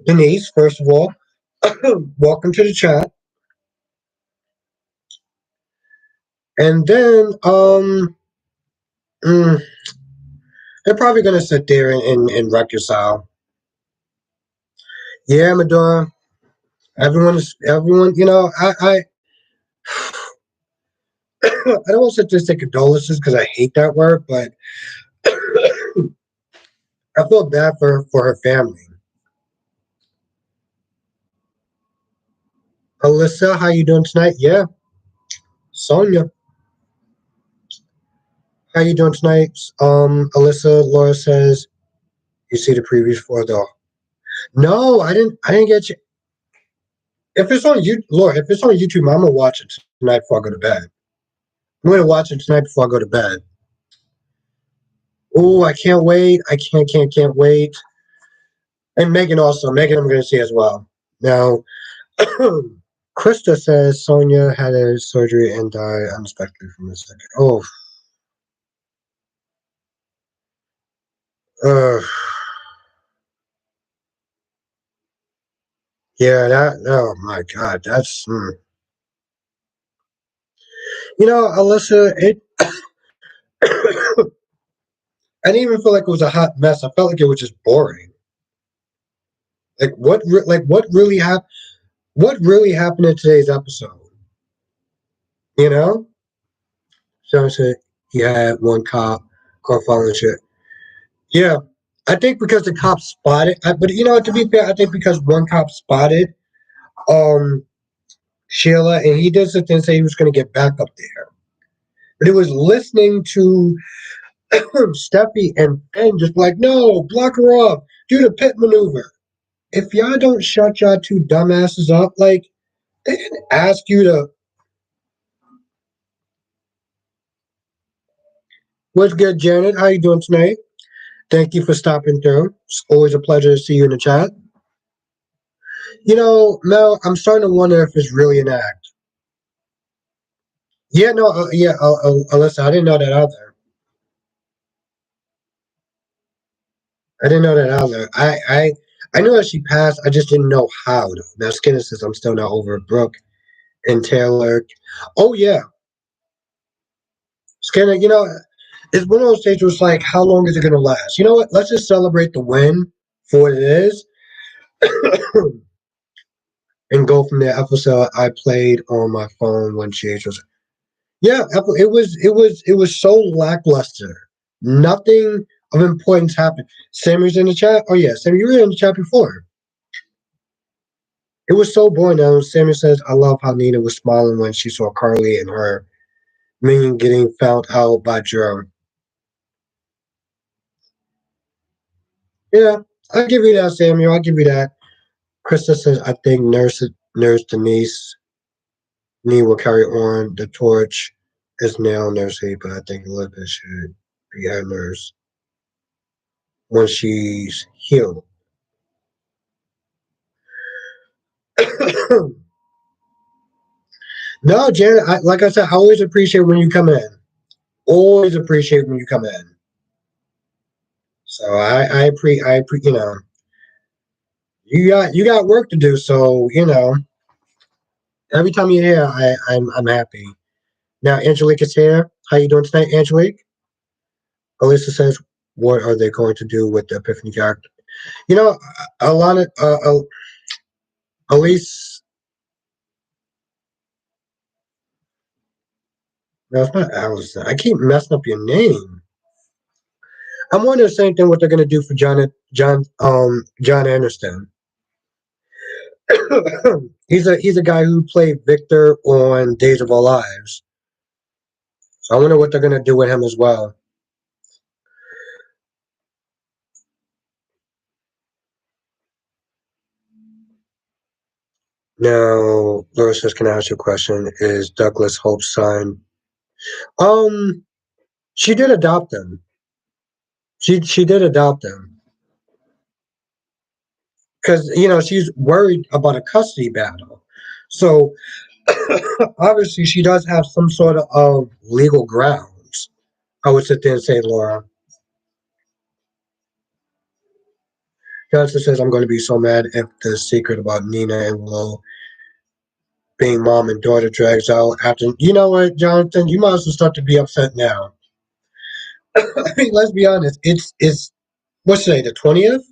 [SPEAKER 1] Denise, first of all, welcome to the chat. And then, they're probably gonna sit there and reconcile. Yeah, Medora. Everyone. I don't want to sit there and say condolences because I hate that word, but I feel bad for her family. Alyssa, how you doing tonight? Yeah, Sonia, how you doing tonight? Alyssa, Laura says you see the previews for the. No, I didn't. I didn't get you. If it's on you, Laura, if it's on YouTube, I'm gonna watch it tonight before I go to bed. I'm gonna watch it tonight before I go to bed. Oh, I can't wait! I can't wait. And Megan also. Megan, I'm gonna see as well. Now, Krista says Sonia had a surgery and died unexpectedly from a second. Oh, uh, yeah, that. Oh my God, that's. Alyssa, I didn't even feel like it was a hot mess. I felt like it was just boring. What really happened? What really happened in today's episode? You know, Sean said he had one cop following shit. Yeah, I think because the cop spotted, but to be fair, I think because one cop spotted um Sheila, and he did something and say he was going to get back up there, but it was listening to Steffi and just like, no, block her off, do the pit maneuver. If y'all don't shut y'all two dumbasses up, like they didn't ask you to. What's good, Janet? How you doing tonight? Thank you for stopping through. It's always a pleasure to see you in the chat. Mel, I'm starting to wonder if it's really an act. Yeah, no, yeah, Alyssa, I didn't know that either. I didn't know that either. I knew that she passed. I just didn't know how. Though. Now, Skinner says I'm still not over Brooke and Taylor. Oh yeah, Skinner. It's one of those things where it's like, how long is it going to last? You know what? Let's just celebrate the win for what it is, and go from there. Episode I played on my phone when GH was. Yeah, it was so lackluster. Nothing of importance happened. Sammy's in the chat. Oh yeah, Sammy, you were in the chat before. It was so boring. Now Sammy says, "I love how Nina was smiling when she saw Carly and her minion getting found out by Jerome." Yeah, I'll give you that, Samuel. I'll give you that. Krista says, "I think Nurse Denise Nee will carry on the torch as now Nurse Hay, but I think Elizabeth should be her nurse once she's healed." No, Janet. Like I said, I always appreciate when you come in. Always appreciate when you come in. So you got work to do. So every time you're here, I'm happy. Now Angelique is here. How you doing tonight, Angelique? Alyssa says, "What are they going to do with the Epiphany character?" You know, a lot of Elise. No, it's not Allison. I keep messing up your name. I'm wondering the same thing what they're gonna do for John Anderson. He's a guy who played Victor on Days of Our Lives. So I wonder what they're gonna do with him as well. Now, Laura says, "Can I ask you a question? Is Douglas Hope's son?" Um, she did adopt him. She did adopt him because she's worried about a custody battle. So obviously she does have some sort of legal grounds. I would sit there and say, Laura. Johnson says, "I'm going to be so mad if the secret about Nina and Willow being mom and daughter drags out after." You know what, Jonathan? You might as well start to be upset now. I mean, let's be honest. It's what's today, the 20th?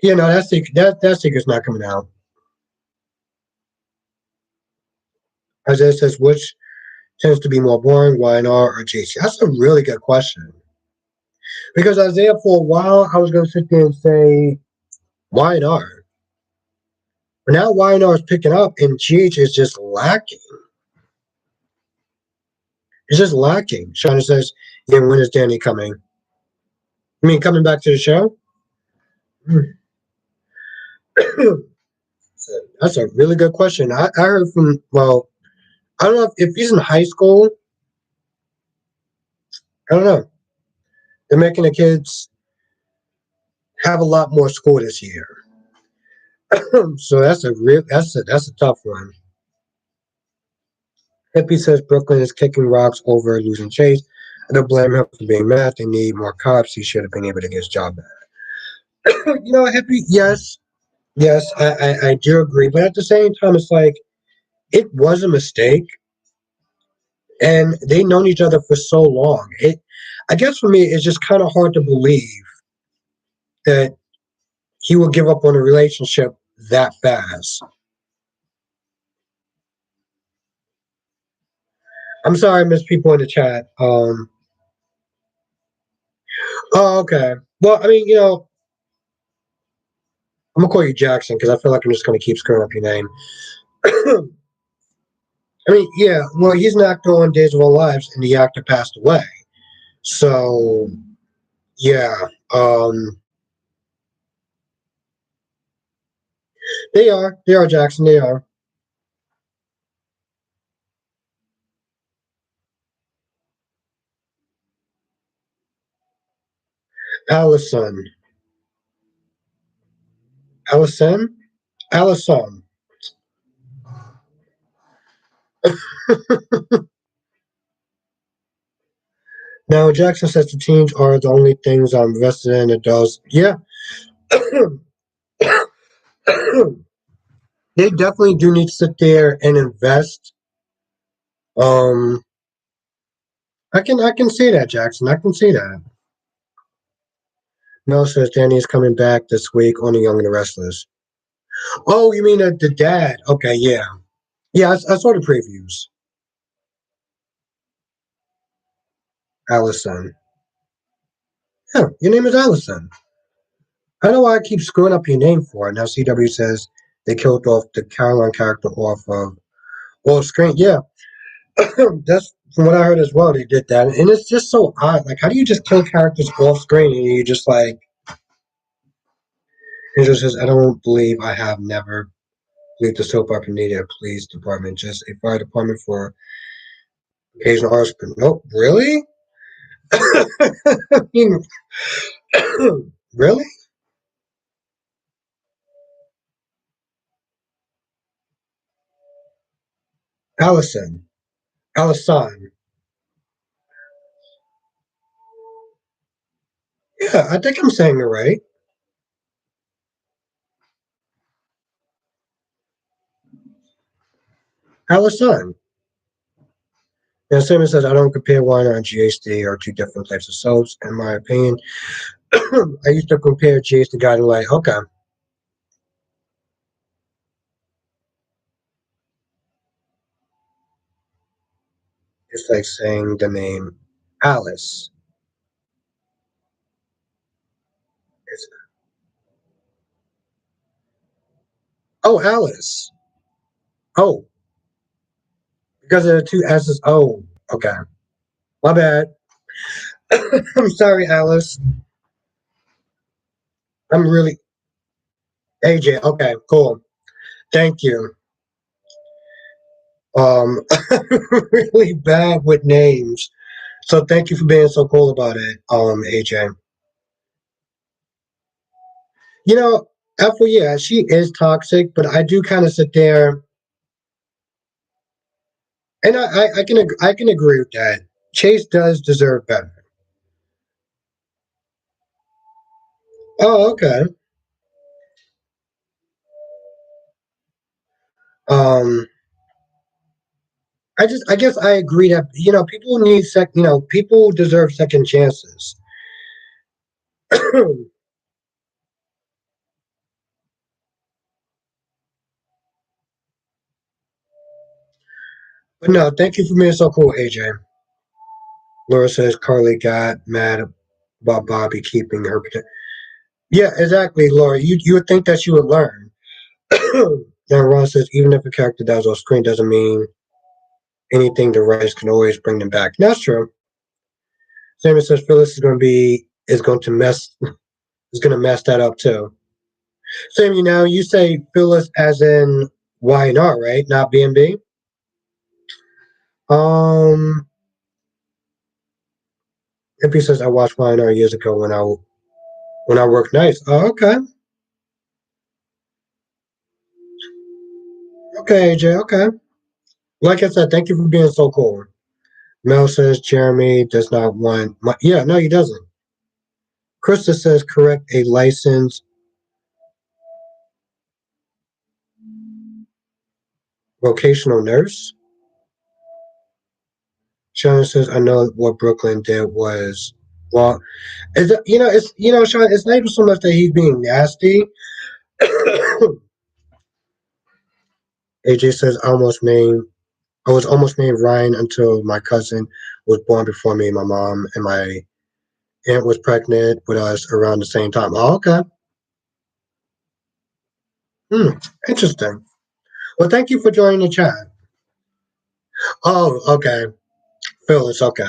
[SPEAKER 1] That secret's not coming out. Isaiah says, "Which tends to be more boring, YNR or JC?" That's a really good question. Because Isaiah, for a while, I was going to sit there and say YNR. But now YNR is picking up and GH is just lacking. It's just lacking. Shauna says, "Yeah, when is Danny coming?" I mean, coming back to the show? That's a really good question. I heard well, I don't know if he's in high school. I don't know. They're making the kids have a lot more school this year. So that's a tough one. Hippie says Brooklyn is kicking rocks over losing Chase. I don't blame him for being mad. They need more cops. He should have been able to get his job back. Hippie, yes. Yes, I do agree. But at the same time, it's like it was a mistake. And they've known each other for so long. I guess for me, it's just kind of hard to believe that he will give up on a relationship that fast. I'm sorry, I missed people in the chat. Oh, okay. Well, I mean, I'm gonna call you Jackson because I feel like I'm just gonna keep screwing up your name. I mean, yeah. Well, he's an actor on Days of Our Lives, and the actor passed away. So, yeah. They are. They are Jackson. They are. Allison. Allison. Allison. Now, Jackson says the teams are the only things I'm invested in. It does. Yeah. They definitely do need to sit there and invest. Um, I can see that, Jackson. I can see that. Mel says Danny is coming back this week on The Young and the Restless. Oh, you mean the dad? Okay, yeah, yeah. I saw the previews. Allison. Yeah, your name is Allison. I know why I keep screwing up your name for it. Now CW says they killed off the Caroline character off screen. Yeah, that's from what I heard as well. They did that, and it's just so odd. Like, how do you just kill characters off screen and you just like? It just says, I don't believe I have never believed the soap opera needed a police department, just a fire department for occasional arson. Nope, really? I mean, really? Allison. Allison. Yeah, I think I'm saying it right. Allison. And Simon says, I don't compare wine and GHD are two different types of soaps, in my opinion. I used to compare GHD Guiding Light. Okay. It's like saying the name Alice. It's, oh, Alice. Oh, because of the two S's. Oh, okay. My bad. I'm sorry, Alice. I'm really AJ. Okay, cool. Thank you. I'm really bad with names, so thank you for being so cool about it, AJ. You know, Ethel, yeah, she is toxic, but I do kind of sit there, and I can agree with that. Chase does deserve better. Oh, okay. Um, I guess I agree that people need people deserve second chances. But no, thank you for being so cool, AJ. Laura says Carly got mad about Bobby keeping her. Yeah, exactly, Laura. You would think that she would learn. Now Ron says even if a character dies off screen doesn't mean anything. The writers can always bring them back. That's true. Sammy says Phyllis is going to mess that up too. Sammy, now you say Phyllis as in Y&R, right? Not B&B. Um, MP says I watched Y&R years ago when I worked nights. Oh, okay, okay, AJ, okay. Like I said, thank you for being so cool. Mel says Jeremy does not want. Yeah, no, he doesn't. Krista says correct a licensed vocational nurse. Shannon says I know what Brooklyn did was Well, Sean, it's not even so much that he's being nasty. AJ says I was almost named Ryan until my cousin was born before me. My mom and my aunt was pregnant with us around the same time. Oh, okay. Hmm. Interesting. Well, thank you for joining the chat. Oh, okay. Phil, it's okay.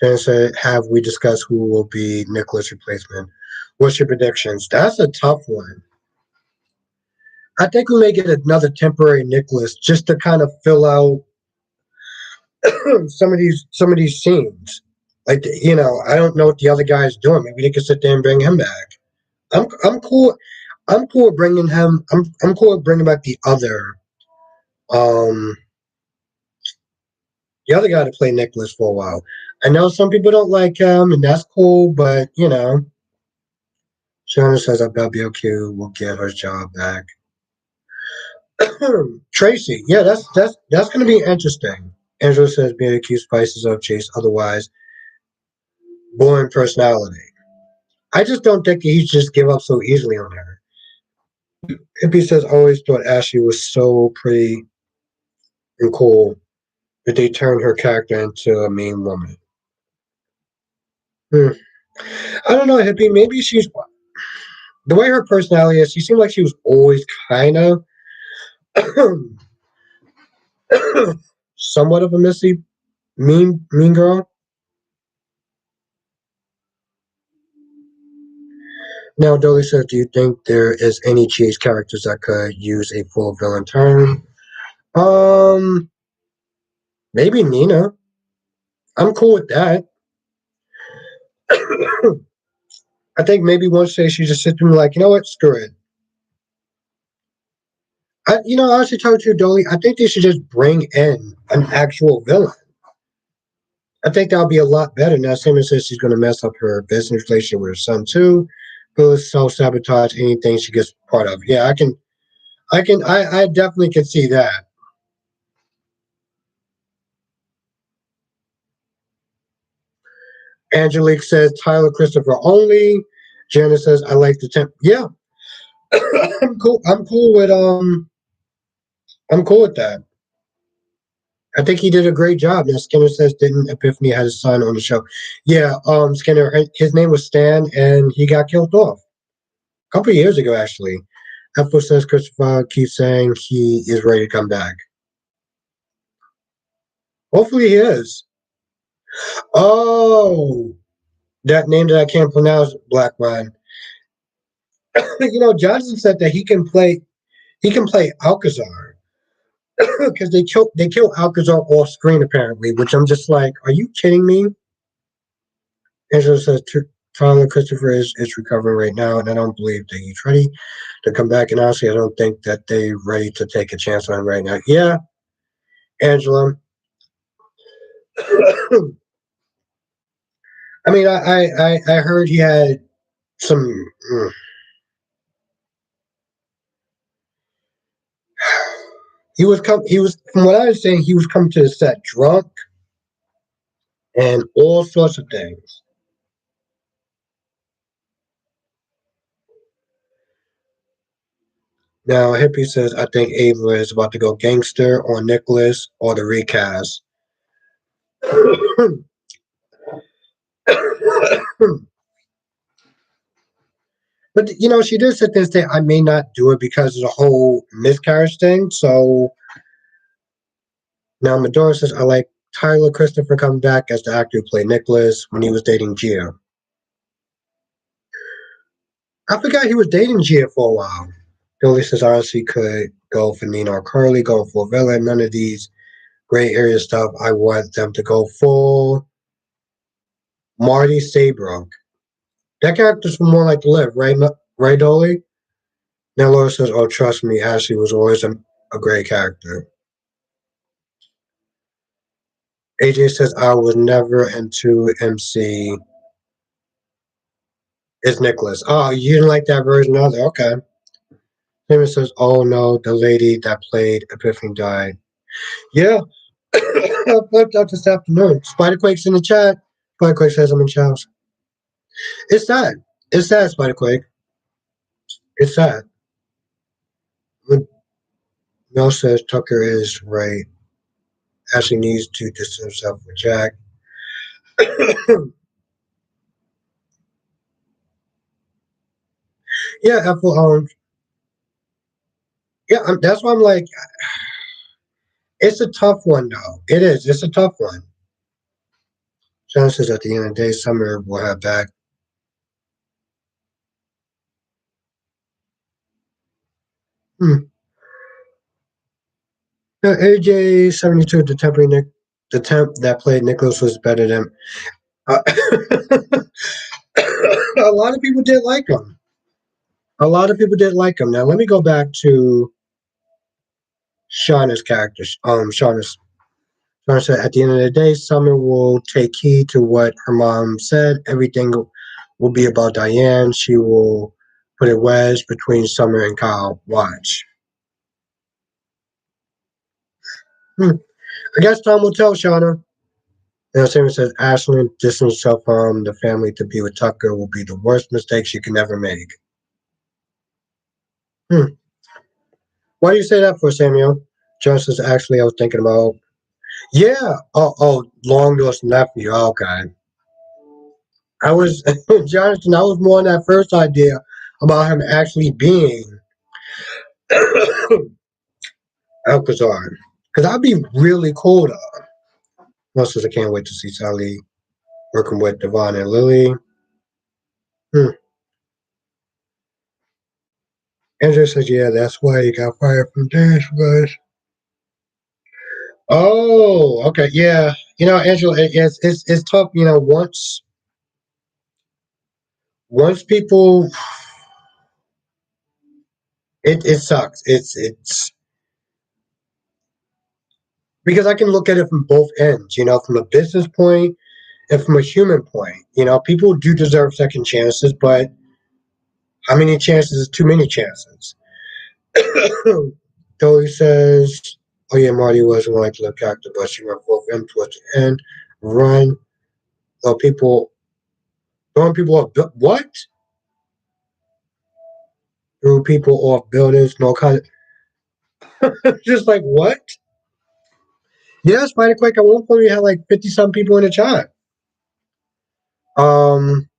[SPEAKER 1] Jen said, have we discussed who will be Nicholas' replacement? What's your predictions? That's a tough one. I think we may get another temporary Nicholas just to kind of fill out some of these scenes. Like I don't know what the other guy's doing. Maybe they could sit there and bring him back. I'm cool. I'm cool with bringing him. I'm cool with bringing back um the other guy to play Nicholas for a while. I know some people don't like him, and that's cool. But Shona says that WQ will get her job back. Tracy, yeah, that's going to be interesting. Angela says BBQ spices up Chase, otherwise boring personality. I just don't think he'd just give up so easily on her. Hippie says always thought Ashley was so pretty and cool that they turned her character into a mean woman. Hmm. I don't know, Hippie. Maybe she's the way her personality is. She seemed like she was always kind of somewhat of a messy, mean girl. Now, Dolly says, do you think there is any Chase characters that could use a full villain turn? Um, maybe Nina. I'm cool with that. I think maybe one day she just sits and be like, you know what, screw it. I actually told you, Dolly, I think they should just bring in an actual villain. I think that'll be a lot better. Now, Simon says she's going to mess up her business relationship with her son too. Will self sabotage anything she gets part of. Yeah, I definitely can see that. Angelique says Tyler Christopher only. Janice says I like the temp. Yeah, I'm cool. I'm cool with that. I think he did a great job. Now Skinner says didn't Epiphany had his son on the show? Yeah, Skinner. His name was Stan, and he got killed off a couple of years ago, actually. Apple says Christopher keeps saying he is ready to come back. Hopefully he is. Oh, that name that I can't pronounce, Black Man. Johnson said that he can play Alcazar because they kill Alcazar off screen apparently, which I'm just like, are you kidding me? Angela says Tyler Christopher is recovering right now, and I don't believe that he's ready to come back. And honestly, I don't think that they're ready to take a chance on him right now. Yeah, Angela. I mean, I heard he had some. He was from what I was saying, he was coming to the set drunk and all sorts of things. Now, Hippie says, I think Ava is about to go gangster on Nicholas or the recast. But she did sit there and say, I may not do it because of the whole miscarriage thing. So now Medora says, I like Tyler Christopher coming back as the actor who played Nicholas when he was dating Gia. I forgot he was dating Gia for a while. Billy says, honestly, could go for Nina or Curly, going for a villain. None of these gray area stuff. I want them to go full Marty Saybrook. That character's from More Like to Live, right? Right, Dolly? Now Laura says, oh, trust me, Ashley was always a great character. AJ says, I was never into MC. It's Nicholas. Oh, you didn't like that version of it? Okay. Simon says, oh no, the lady that played Epiphany died. Yeah. I flipped up this afternoon. Spiderquake's in the chat. Spiderquake says I'm in Charles. It's sad. It's sad, Spiderquake. It's sad. Mel says Tucker is right. Ashley needs to distance himself with Jack. Yeah, Apple. Yeah, that's why I'm like, it's a tough one though. It is. It's a tough one. John says at the end of the day, Summer will have back. Hmm. Yeah, AJ 72, the temp that played Nicholas was better than. Uh, a lot of people did like him. A lot of people did like him. Now let me go back to Shauna's character. Shauna said, at the end of the day, Summer will take heed to what her mom said. Everything will be about Diane. She will put a wedge between Summer and Kyle. Watch. I guess time will tell, Shauna. Now, Sammy says, Ashlyn distancing herself from the family to be with Tucker will be the worst mistake she can ever make. Hmm. Why do you say that for, Samuel? John says, actually, I was thinking about. Yeah. Long lost nephew. Okay. I was, Jonathan, I was more on that first idea about him actually being Alcazar. Because that'd be really cool, though. Also, I can't wait to see Sally working with Devon and Lily. Hmm. Andrew says, yeah, that's why he got fired from Dash Rush. Oh, okay, yeah. Angela, it's tough. Once people, it sucks. It's because I can look at it from both ends. From a business point and from a human point. People do deserve second chances, but how many chances is too many chances? Dolly says, "Oh yeah, Marty wasn't like to look after, but she went both him towards the end. Run, people throwing people off. What? Threw people off buildings, no kind of just like what? Yeah, Spider Quake. At one point, we had like 50 some people in the chat. Um,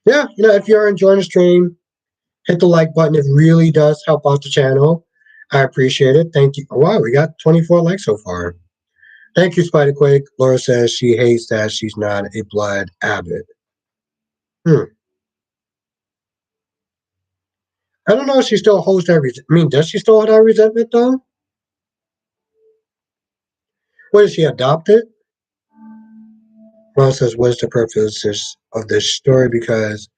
[SPEAKER 1] yeah, if you're enjoying the stream, hit the like button. It really does help out the channel. I appreciate it. Thank you. Wow, we got 24 likes so far. Thank you, Spiderquake. Laura says she hates that she's not a blood abbot. I don't know if she still holds that. Does she still hold that resentment though? What is she adopted? Ron says, "What is the purpose of this story?" Because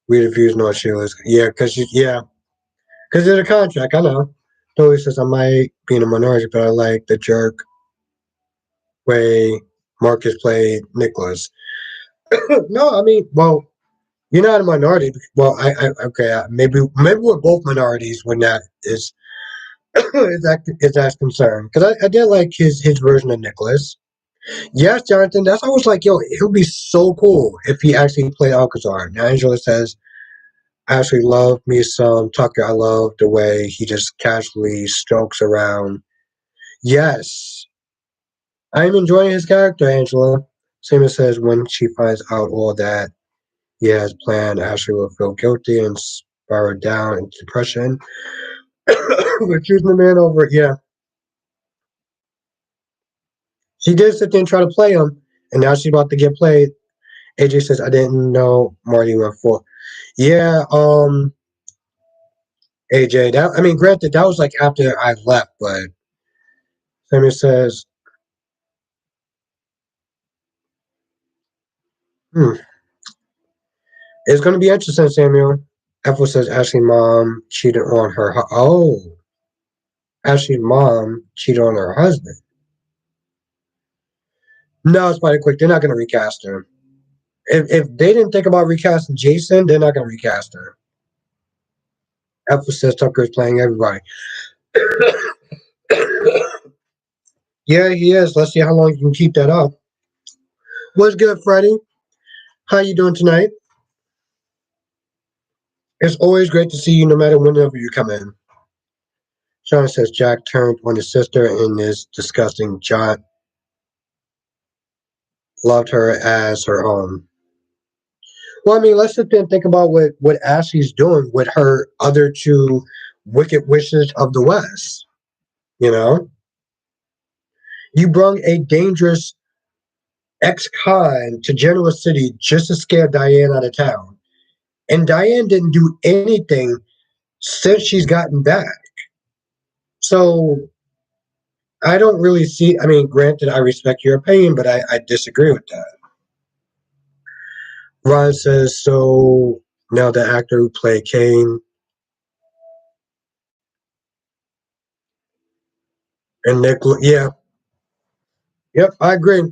[SPEAKER 1] we the viewers know she was. Yeah, because because of the contract. I know. Dolly says, "I might be in a minority, but I like the jerk way Marcus played Nicholas." No, well, you're not a minority. Well, okay, maybe we're both minorities when that is that concerned. Because I did like his version of Nicholas. Yes, Jonathan. That's I was like, yo, it would be so cool if he actually played Alcazar. Now Angela says, I actually love me some Tucker. I love the way he just casually strokes around. Yes, I'm enjoying his character, Angela. Seema says when she finds out all that he has planned, Ashley will feel guilty and spiral down into depression. We're choosing the man over. Yeah, she did sit there and try to play him, and now she's about to get played. AJ says, I didn't know Marty went for. Yeah, AJ, granted, that was like after I left, but Samuel says, hmm, it's going to be interesting, Samuel. Ethel says Ashley's mom cheated on her. Ashley's mom cheated on her husband. No, it's mighty quick. They're not going to recast her. If they didn't think about recasting Jason, they're not going to recast her. Ethel says Tucker is playing everybody. Yeah, he is. Let's see how long you can keep that up. What's good, Freddie? How you doing tonight? It's always great to see you no matter whenever you come in. Sean says Jack turned on his sister and is disgusting. John loved her as her own. Well, I mean, let's sit there and think about what Ashley's doing with her other two wicked wishes of the West. You know, you brung a dangerous ex-con to Genoa City just to scare Diane out of town. And Diane didn't do anything since she's gotten back. So I don't really see. I mean, granted, I respect your opinion, but I disagree with that. Ron says so. Now the actor who played Kane and Nick, yeah, yep, I agree.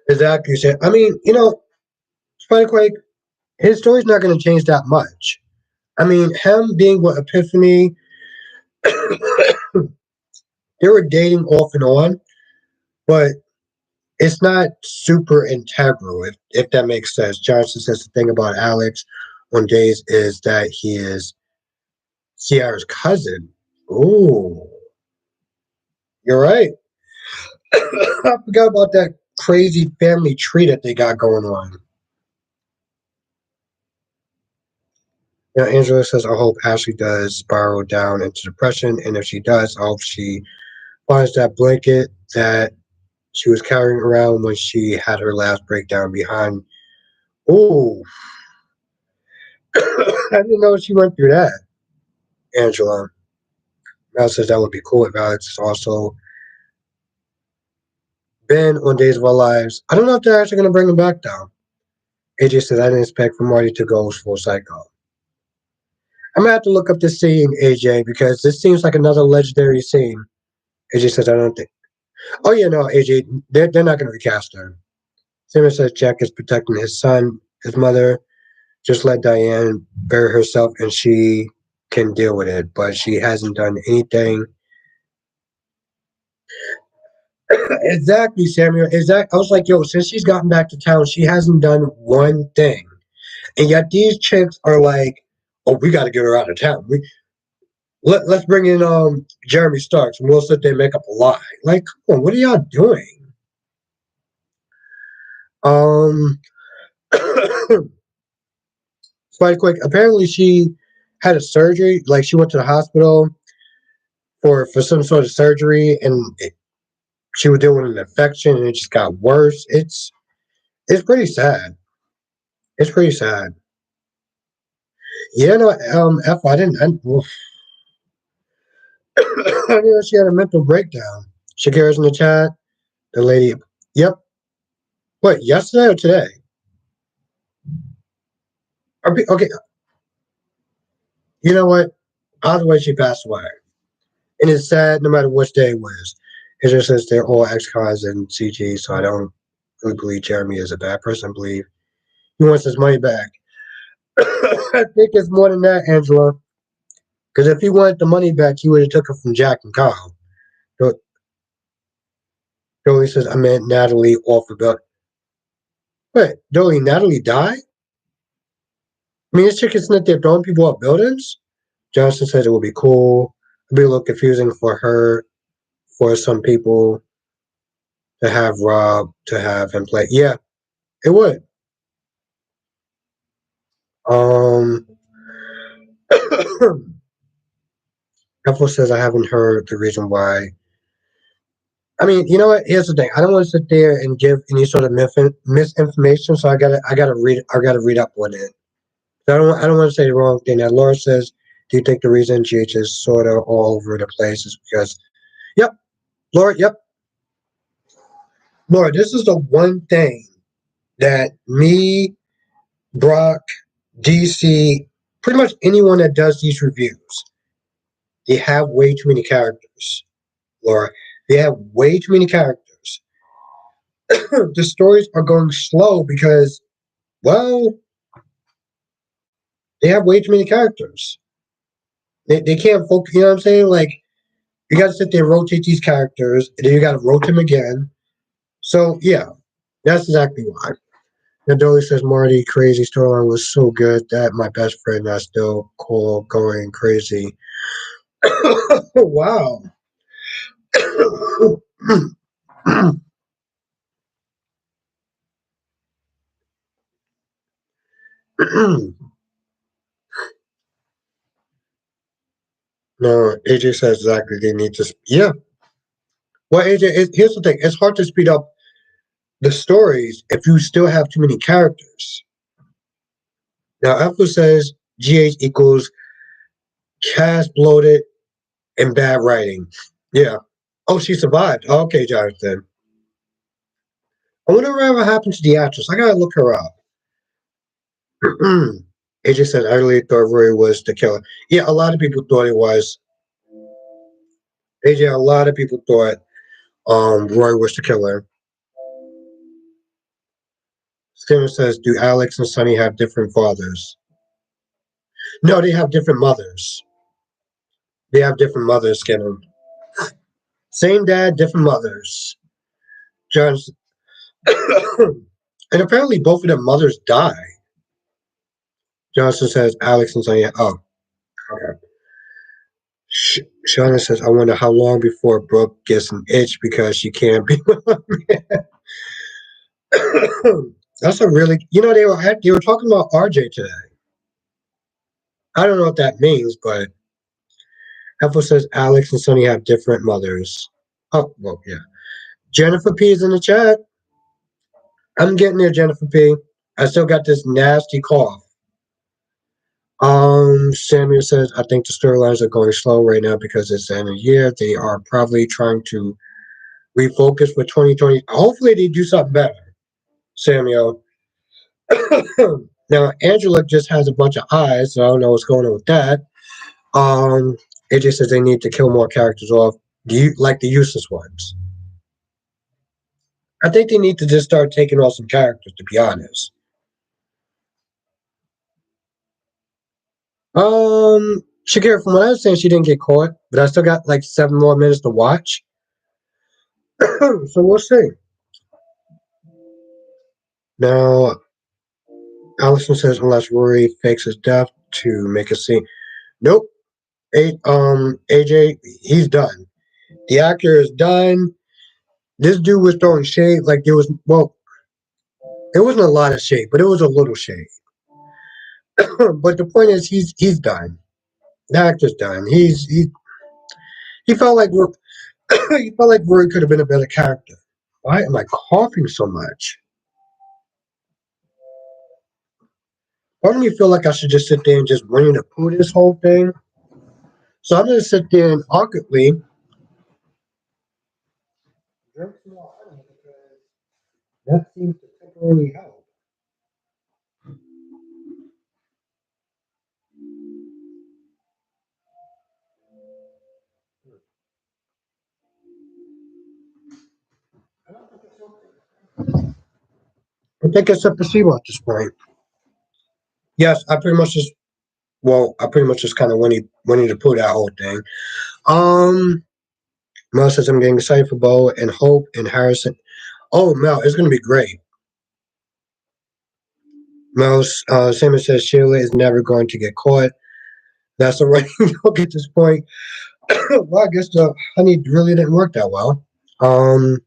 [SPEAKER 1] Exactly. Said. I mean, Spikequake, his story's not going to change that much. I mean, him being with Epiphany, they were dating off and on, but it's not super integral, if that makes sense. Johnson says the thing about Alex on days is that he is Sierra's cousin. Ooh, you're right. I forgot about that crazy family tree that they got going on. Angela says, I hope Ashley does spiral down into depression. And if she does, I hope she finds that blanket that she was carrying around when she had her last breakdown behind. Ooh, I didn't know she went through that, Angela. Mel says that would be cool if Alex is also been on Days of Our Lives. I don't know if they're actually going to bring him back down. AJ says, I didn't expect for Marty to go full psycho. I'm going to have to look up this scene, AJ, because this seems like another legendary scene. AJ says, I don't think. Oh, yeah, no, AJ, they're not going to recast her. Simon says Jack is protecting his son. His mother just let Diane bury herself and she can deal with it, but she hasn't done anything. Exactly, Samuel. Exactly. I was like, yo, since she's gotten back to town, she hasn't done one thing. And yet these chicks are like, oh, we got to get her out of town. Let's bring in Jeremy Starks and we'll sit there and make up a lie. Like, come on, what are y'all doing? Um, Quite quick. Apparently, she had a surgery. Like, she went to the hospital for some sort of surgery, and she was dealing with an infection, and it just got worse. It's pretty sad. It's pretty sad. Yeah, no, F, I didn't. I didn't know she had a mental breakdown. Shakira's in the chat. The lady. Yep. What? Yesterday or today? Okay. You know what? Either way, she passed away, and it's sad no matter which day it was. It just says they're all ex-cons and CG, so I don't really believe Jeremy is a bad person. I believe he wants his money back. I think it's more than that, Angela. Because if he wanted the money back, he would have took it from Jack and Kyle. Joey says, I meant Natalie off the bill. Wait, Joey, Natalie died? I mean, this chick is sitting there throwing people off buildings? Johnson says it would be cool. It'd be a little confusing for her, for some people to have Rob, to have him play. Yeah, it would. Um, Apple says I haven't heard the reason why. I mean, you know what? Here's the thing. I don't want to sit there and give any sort of misinformation, so I gotta read up on it. I don't want to say the wrong thing. Now, Laura says, do you think the reason GH is sort of all over the place is because, yep, Laura, yep, Laura, this is the one thing that me, Brock, DC, pretty much anyone that does these reviews, they have way too many characters, Laura. They have way too many characters. The stories are going slow because, well, they have way too many characters. They can't focus, you know what I'm saying? Like, You got to sit there and rotate these characters, and then you got to rotate them again. So yeah, that's exactly why. Nadoli says Marty crazy storyline was so good that my best friend I still call going crazy. Wow. No, AJ says exactly they need to. Yeah. Well, AJ, here's the thing. It's hard to speed up the stories if you still have too many characters. Now, Apple says GH equals cast bloated and bad writing. Yeah. Oh, she survived. Okay, Jonathan. I wonder whatever happened to the actress. I gotta look her up. AJ said I really thought Roy was the killer. Yeah, a lot of people thought it was. AJ, a lot of people thought Roy was the killer. Skinner says, do Alex and Sonny have different fathers? No, they have different mothers. They have different mothers, Skinner. Same dad, different mothers. John's and apparently both of their mothers die. Johnson says Alex and Sonny. Oh, okay. Shauna says, I wonder how long before Brooke gets an itch because she can't be with me. That's a really, they were talking about RJ today. I don't know what that means, but Ethel says Alex and Sonny have different mothers. Oh, well, yeah. Jennifer P is in the chat. I'm getting there, Jennifer P. I still got this nasty cough. Samuel says, I think the storylines are going slow right now because it's the end of the year. They are probably trying to refocus for 2020. Hopefully they do something better, Samuel. Now, Angela just has a bunch of eyes, so I don't know what's going on with that. AJ says they need to kill more characters off, like the useless ones. I think they need to just start taking off some characters, to be honest. Shakira, from what I was saying, she didn't get caught, but I still got like 7 more minutes to watch. So we'll see. Now, Allison says unless Rory fakes his death to make a scene. Nope. AJ, he's done. The actor is done. This dude was throwing shade like there was it wasn't a lot of shade, but it was a little shade. But the point is he's done. The actor's done. He felt like he felt like Rory could have been a better character. Why am I coughing so much? Part of me feel like I should just sit there and just Winnie the Pooh this whole thing. So I'm gonna sit there and awkwardly drink some water because that seems to temporarily help. I think it's a placebo at this point. Yes, I pretty much just kind of Winnie the Pooh that whole thing. Mel says I'm getting excited for Bo and Hope and Harrison. Oh, Mel, it's gonna be great. Mel Simon says Sheila is never going to get caught. That's the right look at this point. Well, I guess the honey really didn't work that well. Um,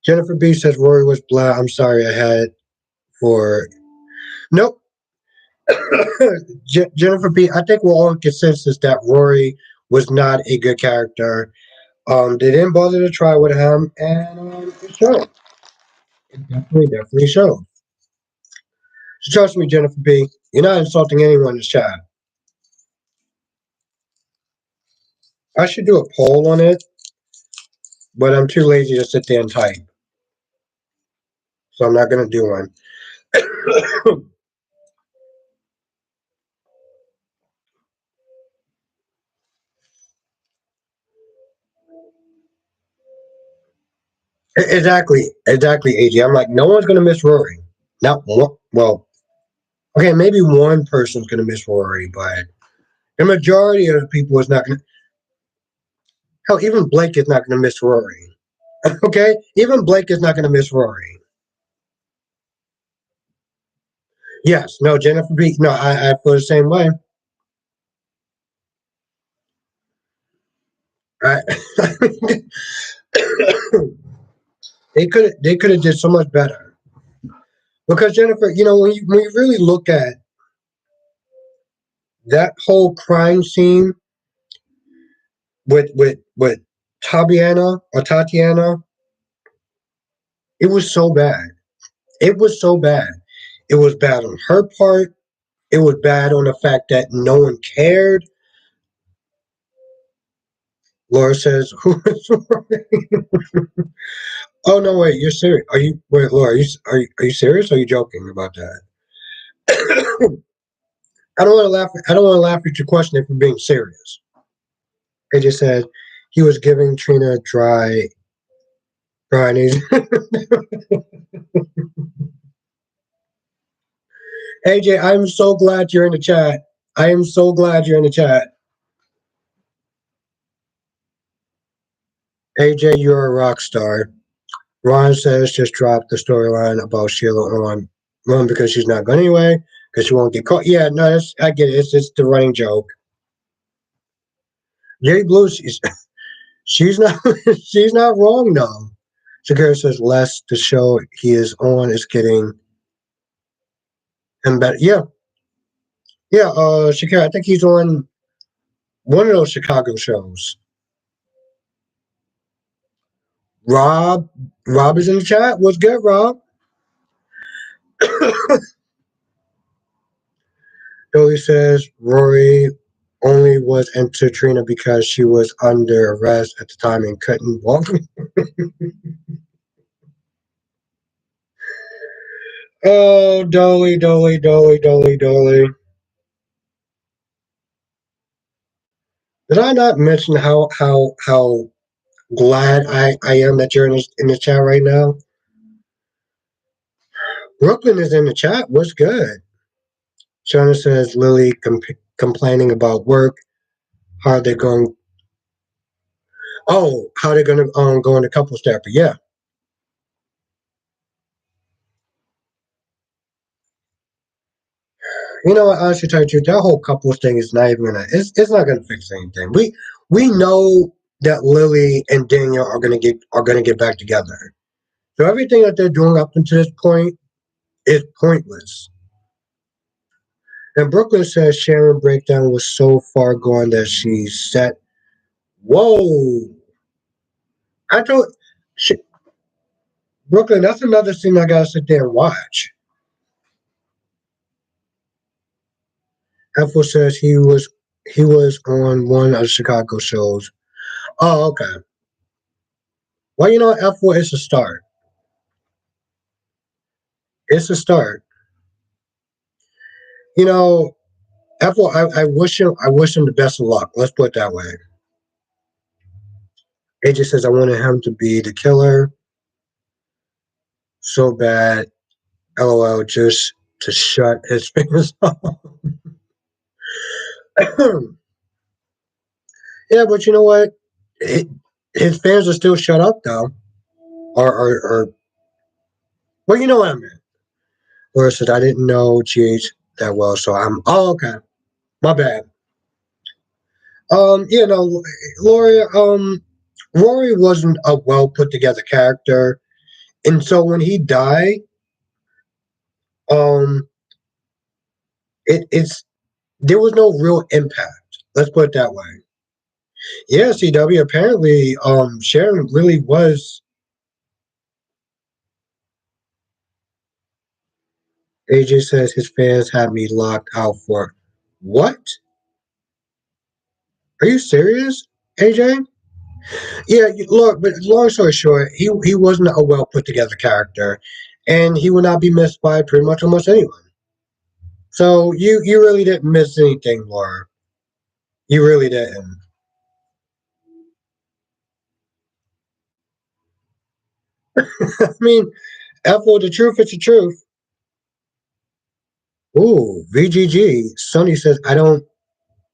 [SPEAKER 1] Jennifer B says Rory was blah. I'm sorry, I had for nope. Jennifer B. I think we're all in consensus that Rory was not a good character. They didn't bother to try with him, and it showed. It definitely showed. So trust me, Jennifer B. You're not insulting anyone in this chat. I should do a poll on it, but I'm too lazy to sit there and type, so I'm not going to do one. Exactly, AJ. I'm like, no one's going to miss Rory. Not one. Well, okay, maybe one person's going to miss Rory, but the majority of the people is not going to. Hell, even Blake is not going to miss Rory. Okay, even Blake is not going to miss Rory. Yes, no, Jennifer B. No, I feel the same way. I, they could have did so much better because Jennifer, when you really look at that whole crime scene with Tatiana, it was so bad. It was so bad. It was bad on her part. It was bad on the fact that no one cared. Laura says, "Who is Oh no, wait, you're serious? Are you wait, Laura? Are you serious? Or are you joking about that? I don't want to laugh. I don't want to laugh at your question if you're being serious. They just said he was giving Trina dry knees. AJ, I'm so glad you're in the chat. I am so glad you're in the chat. AJ, you're a rock star. Ron says just drop the storyline about Sheila on Run because she's not going anyway because she won't get caught. Yeah, no, I get it. It's the running joke. Jay Blue, she's not she's not wrong though. Shakira says less the show he is on is getting him better. Yeah, yeah. Shakira, I think he's on one of those Chicago shows. Rob, Rob is in the chat. What's good, Rob? Billy says Rory only was into Trina because she was under arrest at the time and couldn't walk. Oh, Dolly, Dolly, Dolly, Dolly, Dolly. Did I not mention how glad I am that you're in the chat right now? Brooklyn is in the chat. What's good? Shauna says Lily complaining about work. How are they going? Oh, how they're going to go into couple therapy? Yeah. You know what? Honestly, tell you the truth, that whole couples thing is not even gonna. It's not gonna fix anything. We know that Lily and Daniel are gonna get back together. So everything that they're doing up until this point is pointless. And Brooklyn says Sharon breakdown was so far gone that she said, "Whoa!" I told sh- Brooklyn. That's another thing I gotta sit there and watch. Ethel says he was on one of the Chicago shows. Oh, okay. Well, Ethel is a start. It's a start. You know, Ethel. I wish him the best of luck. Let's put it that way. AJ says I wanted him to be the killer so bad. LOL. Just to shut his fingers off. Yeah, but you know what? It, his fans are still shut up though. Or well, you know what I mean. Laura said I didn't know GH that well, so I'm. Oh, okay. My bad. No, Laura. Rory wasn't a well put together character, and so when he died, um, it's there was no real impact. Let's put it that way. Yeah, CW. Apparently, Sharon really was. AJ says his fans had me locked out for what? Are you serious, AJ? Yeah, look, but long story short, he wasn't a well put together character, and he would not be missed by pretty much almost anyone. So you really didn't miss anything, Laura. You really didn't. I mean, Ethel, the truth is the truth. Ooh, VGG. Sonny says I don't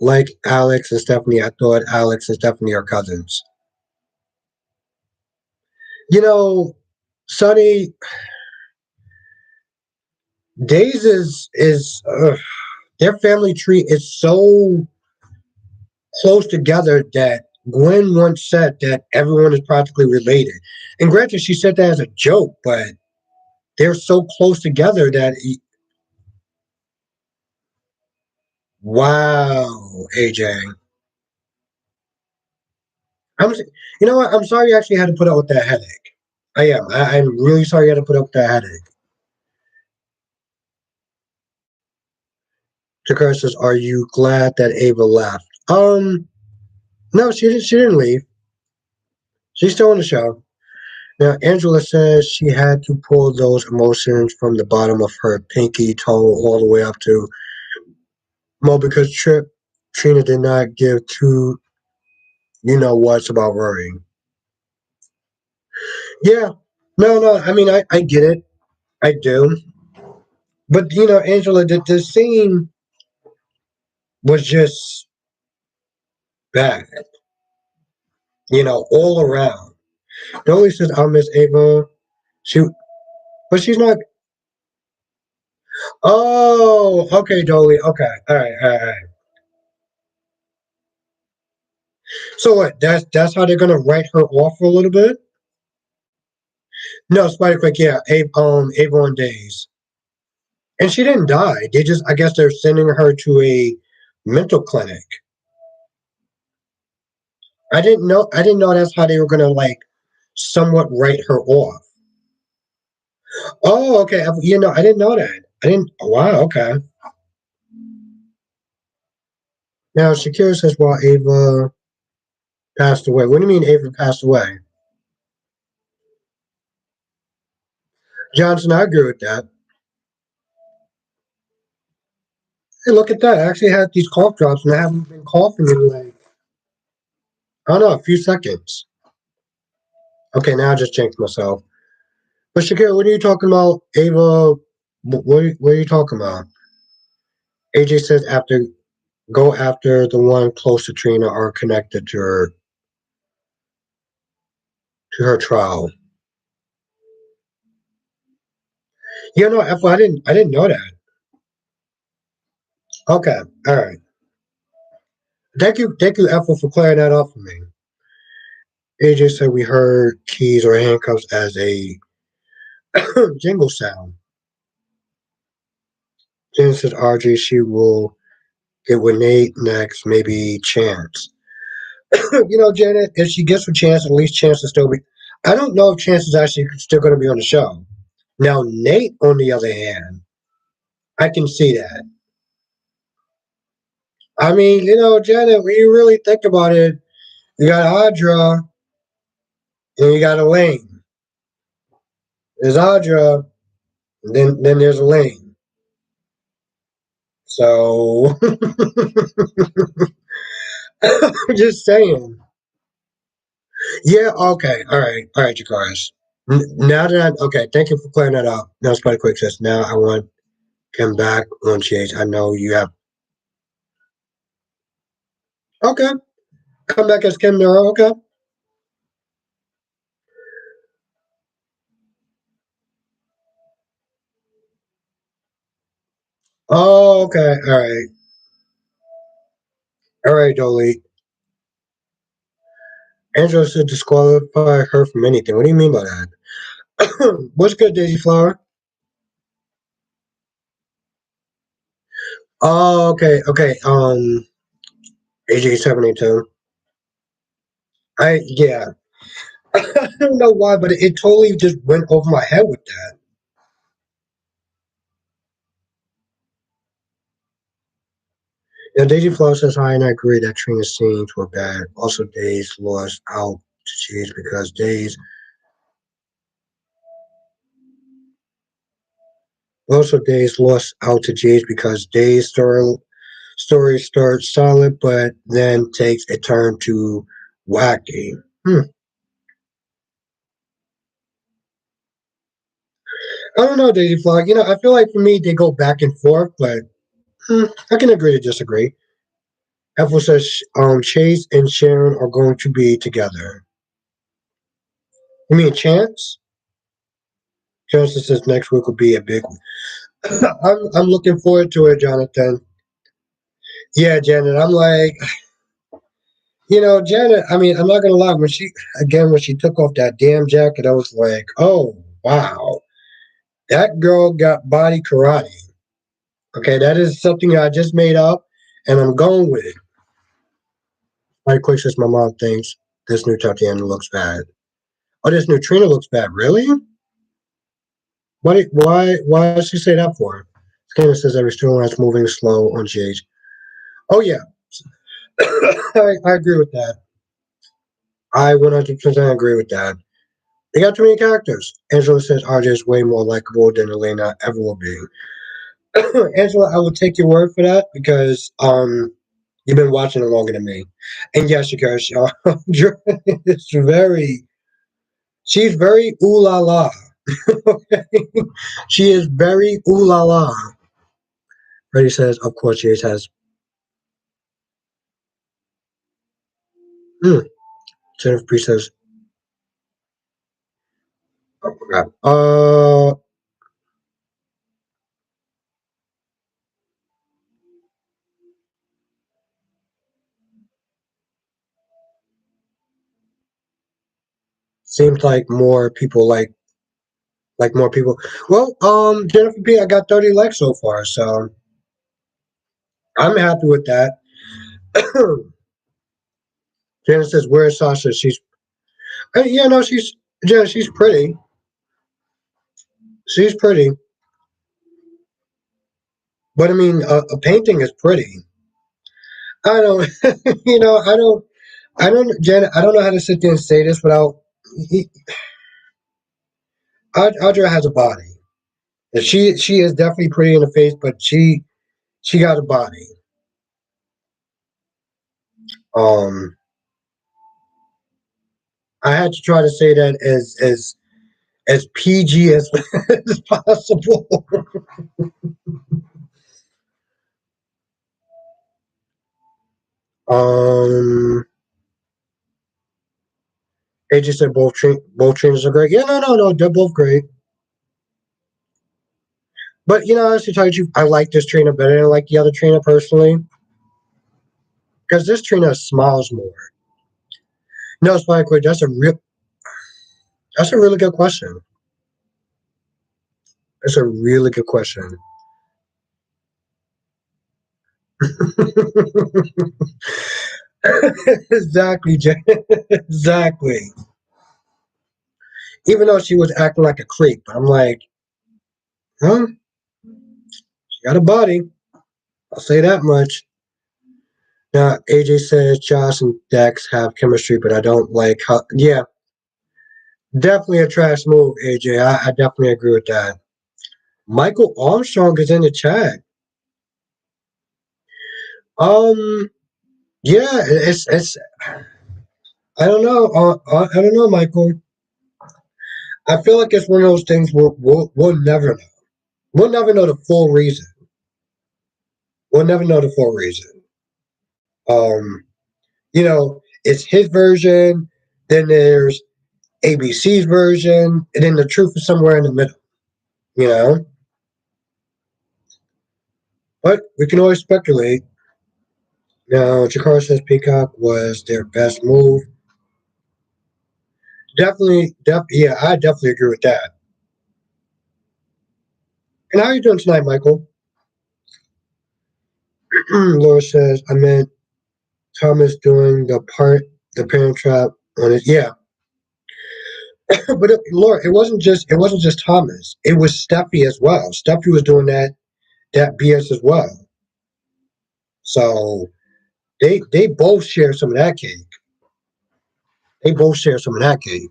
[SPEAKER 1] like Alex and Stephanie. I thought Alex and Stephanie are cousins. You know, Sonny, Days is their family tree is so close together that Gwen once said that everyone is practically related. And granted, she said that as a joke, but they're so close together that wow, AJ. I'm, you know what? I'm sorry you actually had to put up with that headache. I am. I'm really sorry you had to put up with that headache. Jakar says, "Are you glad that Ava left?" No, she didn't. She didn't leave. She's still on the show. Now, Angela says she had to pull those emotions from the bottom of her pinky toe all the way up to Mo because Trina did not give two you know what's about worrying. Yeah, no. I mean, I get it. I do. But Angela, the scene was just bad. All around. Dolly says, "I'll miss Ava." She, but she's not. Oh, okay, Dolly. Okay, all right. So what? That's how they're gonna write her off for a little bit. No, Spider Quick. Yeah, Ava on Days, and she didn't die. They just, I guess, they're sending her to a mental clinic. I didn't know that's how they were gonna like somewhat write her off. Oh, okay. I didn't know that. I didn't. Wow. Okay. Now Shakira says, "Well, Ava passed away." What do you mean Ava passed away? Johnson, I agree with that. Hey, look at that. I actually had these cough drops and I haven't been coughing in like, I don't know, a few seconds. Okay, now I just jinxed myself. But Shakira, what are you talking about? Ava, what are you talking about? AJ says go after the one close to Trina or connected to her trial. No, I didn't know that. Okay, all right. Thank you, Ethel, for clearing that up for me. AJ said we heard keys or handcuffs as a jingle sound. Jen said RJ she will get with Nate next, maybe Chance. Janet, if she gets with Chance, at least Chance will still be. I don't know if Chance is actually still going to be on the show. Now, Nate, on the other hand, I can see that. I mean, Janet, when you really think about it, you got Audra and you got Elaine. There's Audra, then there's Elaine. So, I'm just saying. Yeah, okay. All right, Jakaris. Now that okay, thank you for clearing that up. Now, Spotty Quick says, now I want him back on Chase. I know you have. Okay, come back as Kim Nero. Okay. Oh, okay. All right, Dolly. Angela said disqualify her from anything. What do you mean by that? What's good, Daisy Flower? Oh, okay. AJ 72. Yeah. I don't know why, but it totally just went over my head with that. Now, Daisy Flower says hi, and I agree that Trina's scenes were bad. Also, Days lost out to Cheese because Days lost out to Cheese because Days story starts solid, but then takes a turn to wacky. I don't know, Daisy Flower. I feel like for me they go back and forth, but I can agree to disagree. Ethel says Chase and Sharon are going to be together. You mean Chance? Chance says next week will be a big one. I'm looking forward to it, Jonathan. Yeah, Janet. I'm like, Janet. I mean, I'm not gonna lie. When she took off that damn jacket, I was like, oh wow, that girl got body karate. Okay, that is something I just made up, and I'm going with it. Right quick, since my mom thinks this new Tatiana looks bad. Oh, this new Trina looks bad. Really? Why does she say that for? Scanner says every storyline's moving slow on GH. Oh yeah, I agree with that. I 100% agree with that. They got too many characters. Angela says RJ is way more likable than Elena ever will be. Angela, I will take your word for that because you've been watching it longer than me. And yes, Shakira, it's she's very ooh la la. Okay? She is very ooh la la. Freddie says, of course, Jace has. Hmm. Jennifer Priest says, oh, crap. Seems like more people like more people. Well, Jennifer P, I got 30 likes so far, so I'm happy with that. Janet says, "Where's Sasha?" Yeah, no, Janet. She's pretty. She's pretty, but I mean, a painting is pretty. I don't, I don't, Janet. I don't know how to sit there and say this without. He, Audra has a body. She is definitely pretty in the face, but she got a body. Um, I had to try to say that as PG as possible. um, AJ said both trainers are great. Yeah, no, they're both great. But honestly, tell you the truth, I like this trainer better than I like the other trainer personally because this trainer smiles more. No, Spike, that's a really good question. That's a really good question. Exactly, Jay. Exactly. Even though she was acting like a creep, I'm like, huh? She got a body. I'll say that much. Now, AJ says Josh and Dex have chemistry, but I don't like how. Yeah, definitely a trash move, AJ. I definitely agree with that. Michael Armstrong is in the chat. Um, yeah, it's. I don't know. I don't know, Michael. I feel like it's one of those things we'll never know. We'll never know the full reason. We'll never know the full reason. Um, it's his version. Then there's ABC's version, and then the truth is somewhere in the middle. You know, but we can always speculate. Now, Jakar says Peacock was their best move. Yeah, I definitely agree with that. And how are you doing tonight, Michael? Laura says, I meant Thomas doing the parent trap on it. Yeah, but Laura, it wasn't just Thomas. It was Steffi as well. Steffi was doing that BS as well. So they both share some of that cake. They both share some of that cake.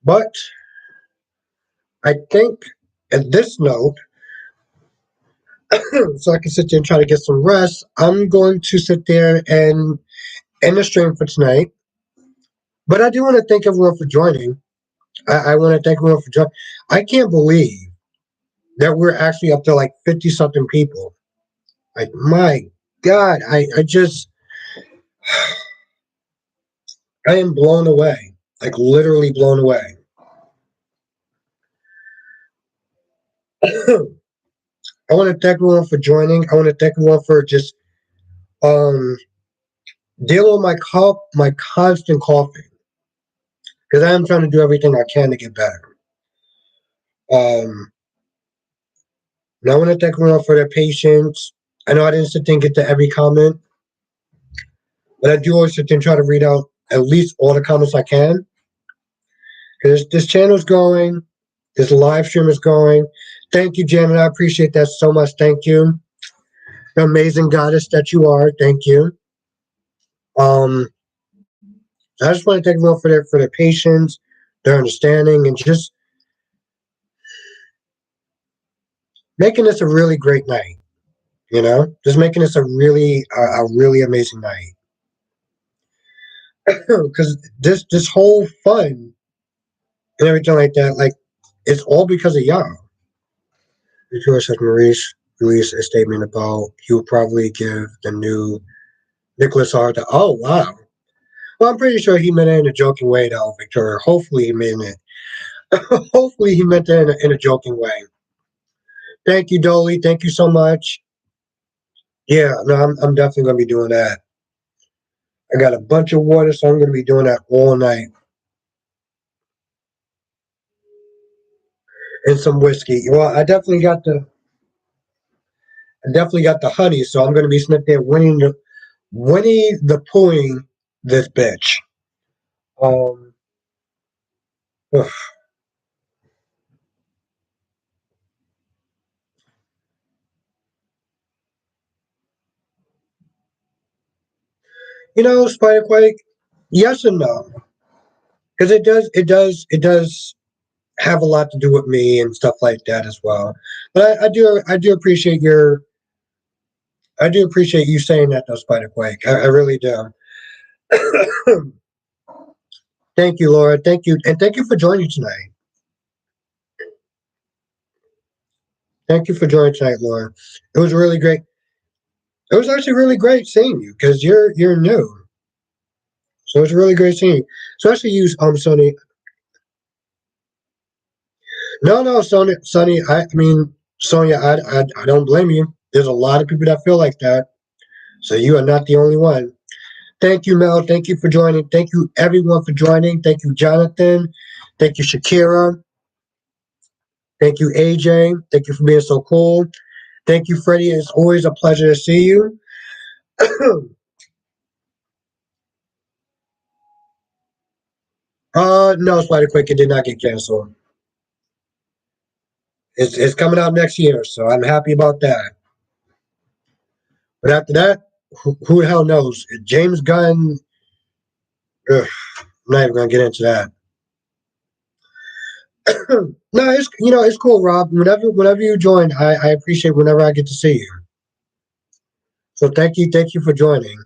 [SPEAKER 1] But I think at this note, so I can sit there and try to get some rest, I'm going to sit there and end the stream for tonight. But I do want to thank everyone for joining. I want to thank everyone for joining. I can't believe that we're actually up to like 50 something people. Like, my God, I just, I am blown away, like literally blown away. I want to thank everyone for joining. I want to thank everyone for just um dealing with my constant coughing, because I am trying to do everything I can to get better. Um, and I want to thank everyone for their patience. I know I didn't sit there and get to every comment, but I do always sit there and try to read out at least all the comments I can. Because this channel is growing, this live stream is growing. Thank you, Janet. I appreciate that so much. Thank you. The amazing goddess that you are. Thank you. Um, I just want to thank everyone for their patience, their understanding, and just making this a really great night. You know, just making this a really amazing night. Because this whole fun and everything like that, like it's all because of y'all. Before said Maurice released a statement about he would probably give the new Nicholas Hart. Oh wow. Well, I'm pretty sure he meant it in a joking way, though, Victoria. Hopefully, he meant it. Hopefully, he meant it in a joking way. Thank you, Dolly. Thank you so much. Yeah, no, I'm definitely gonna be doing that. I got a bunch of water, so I'm gonna be doing that all night. And some whiskey. Well, I definitely got the honey, so I'm gonna be sitting there Winnie the Poohing this bitch. Um, ugh. You know, Spiderquake, yes and no, because it does have a lot to do with me and stuff like that as well. But I do appreciate I do appreciate you saying that though, Spiderquake. I really do. Thank you, Laura. Thank you, and thank you for joining tonight. Thank you for joining tonight, Laura. It was really great. It was actually really great seeing you because you're new, so it's really great seeing you. Especially you, Sonny. No, Sonny. I mean, Sonia. I don't blame you. There's a lot of people that feel like that, so you are not the only one. Thank you, Mel. Thank you for joining. Thank you, everyone, for joining. Thank you, Jonathan. Thank you, Shakira. Thank you, AJ. Thank you for being so cool. Thank you, Freddie. It's always a pleasure to see you. No, Spider Quick, it did not get canceled. It's coming out next year, so I'm happy about that. But after that, who the hell knows? James Gunn, ugh, I'm not even gonna get into that. No, it's cool, Rob. Whenever you join, I appreciate whenever I get to see you. So thank you for joining.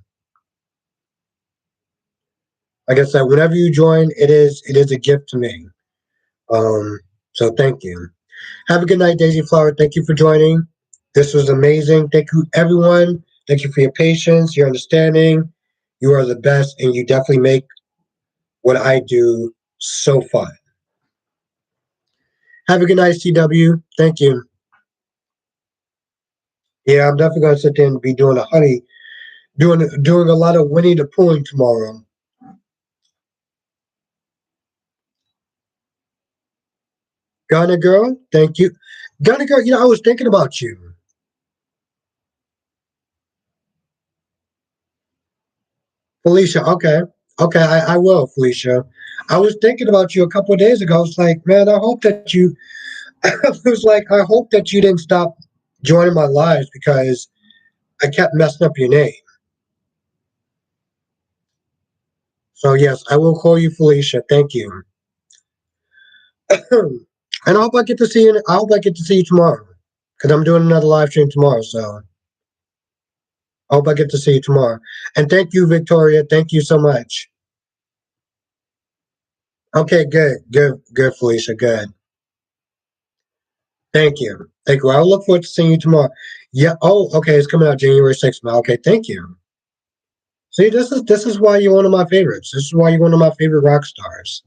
[SPEAKER 1] Like I said, whenever you join, it is a gift to me. Um, so thank you. Have a good night, Daisy Flower. Thank you for joining. This was amazing. Thank you, everyone. Thank you for your patience, your understanding. You are the best, and you definitely make what I do so fun. Have a good night, CW. Thank you. Yeah, I'm definitely gonna sit there and be doing doing a lot of Winnie the Poohing tomorrow. Ghana girl, thank you. Ghana girl, I was thinking about you. Felicia, okay. Okay, I will, Felicia. I was thinking about you a couple of days ago. I was like, man, I hope that you I was like, I hope that you didn't stop joining my lives because I kept messing up your name. So yes, I will call you Felicia. Thank you. And I hope I get to see you. I hope I get to see you tomorrow because I'm doing another live stream tomorrow. So I hope I get to see you tomorrow. And thank you, Victoria. Thank you so much. Okay, good, Felicia. Good. Thank you. Thank you. I'll look forward to seeing you tomorrow. Yeah. Oh, okay. It's coming out January 6th now. Okay. Thank you. See, this is why you're one of my favorites. This is why you're one of my favorite rock stars.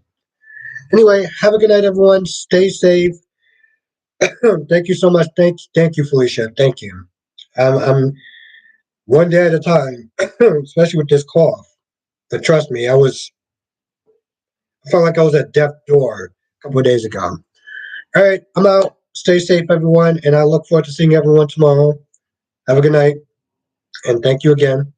[SPEAKER 1] Anyway, have a good night, everyone. Stay safe. Thank you so much. Thank you, Felicia. Thank you. I'm one day at a time, especially with this cough. But trust me, I felt like I was at death's door a couple of days ago. All right, I'm out. Stay safe, everyone, and I look forward to seeing everyone tomorrow. Have a good night, and thank you again.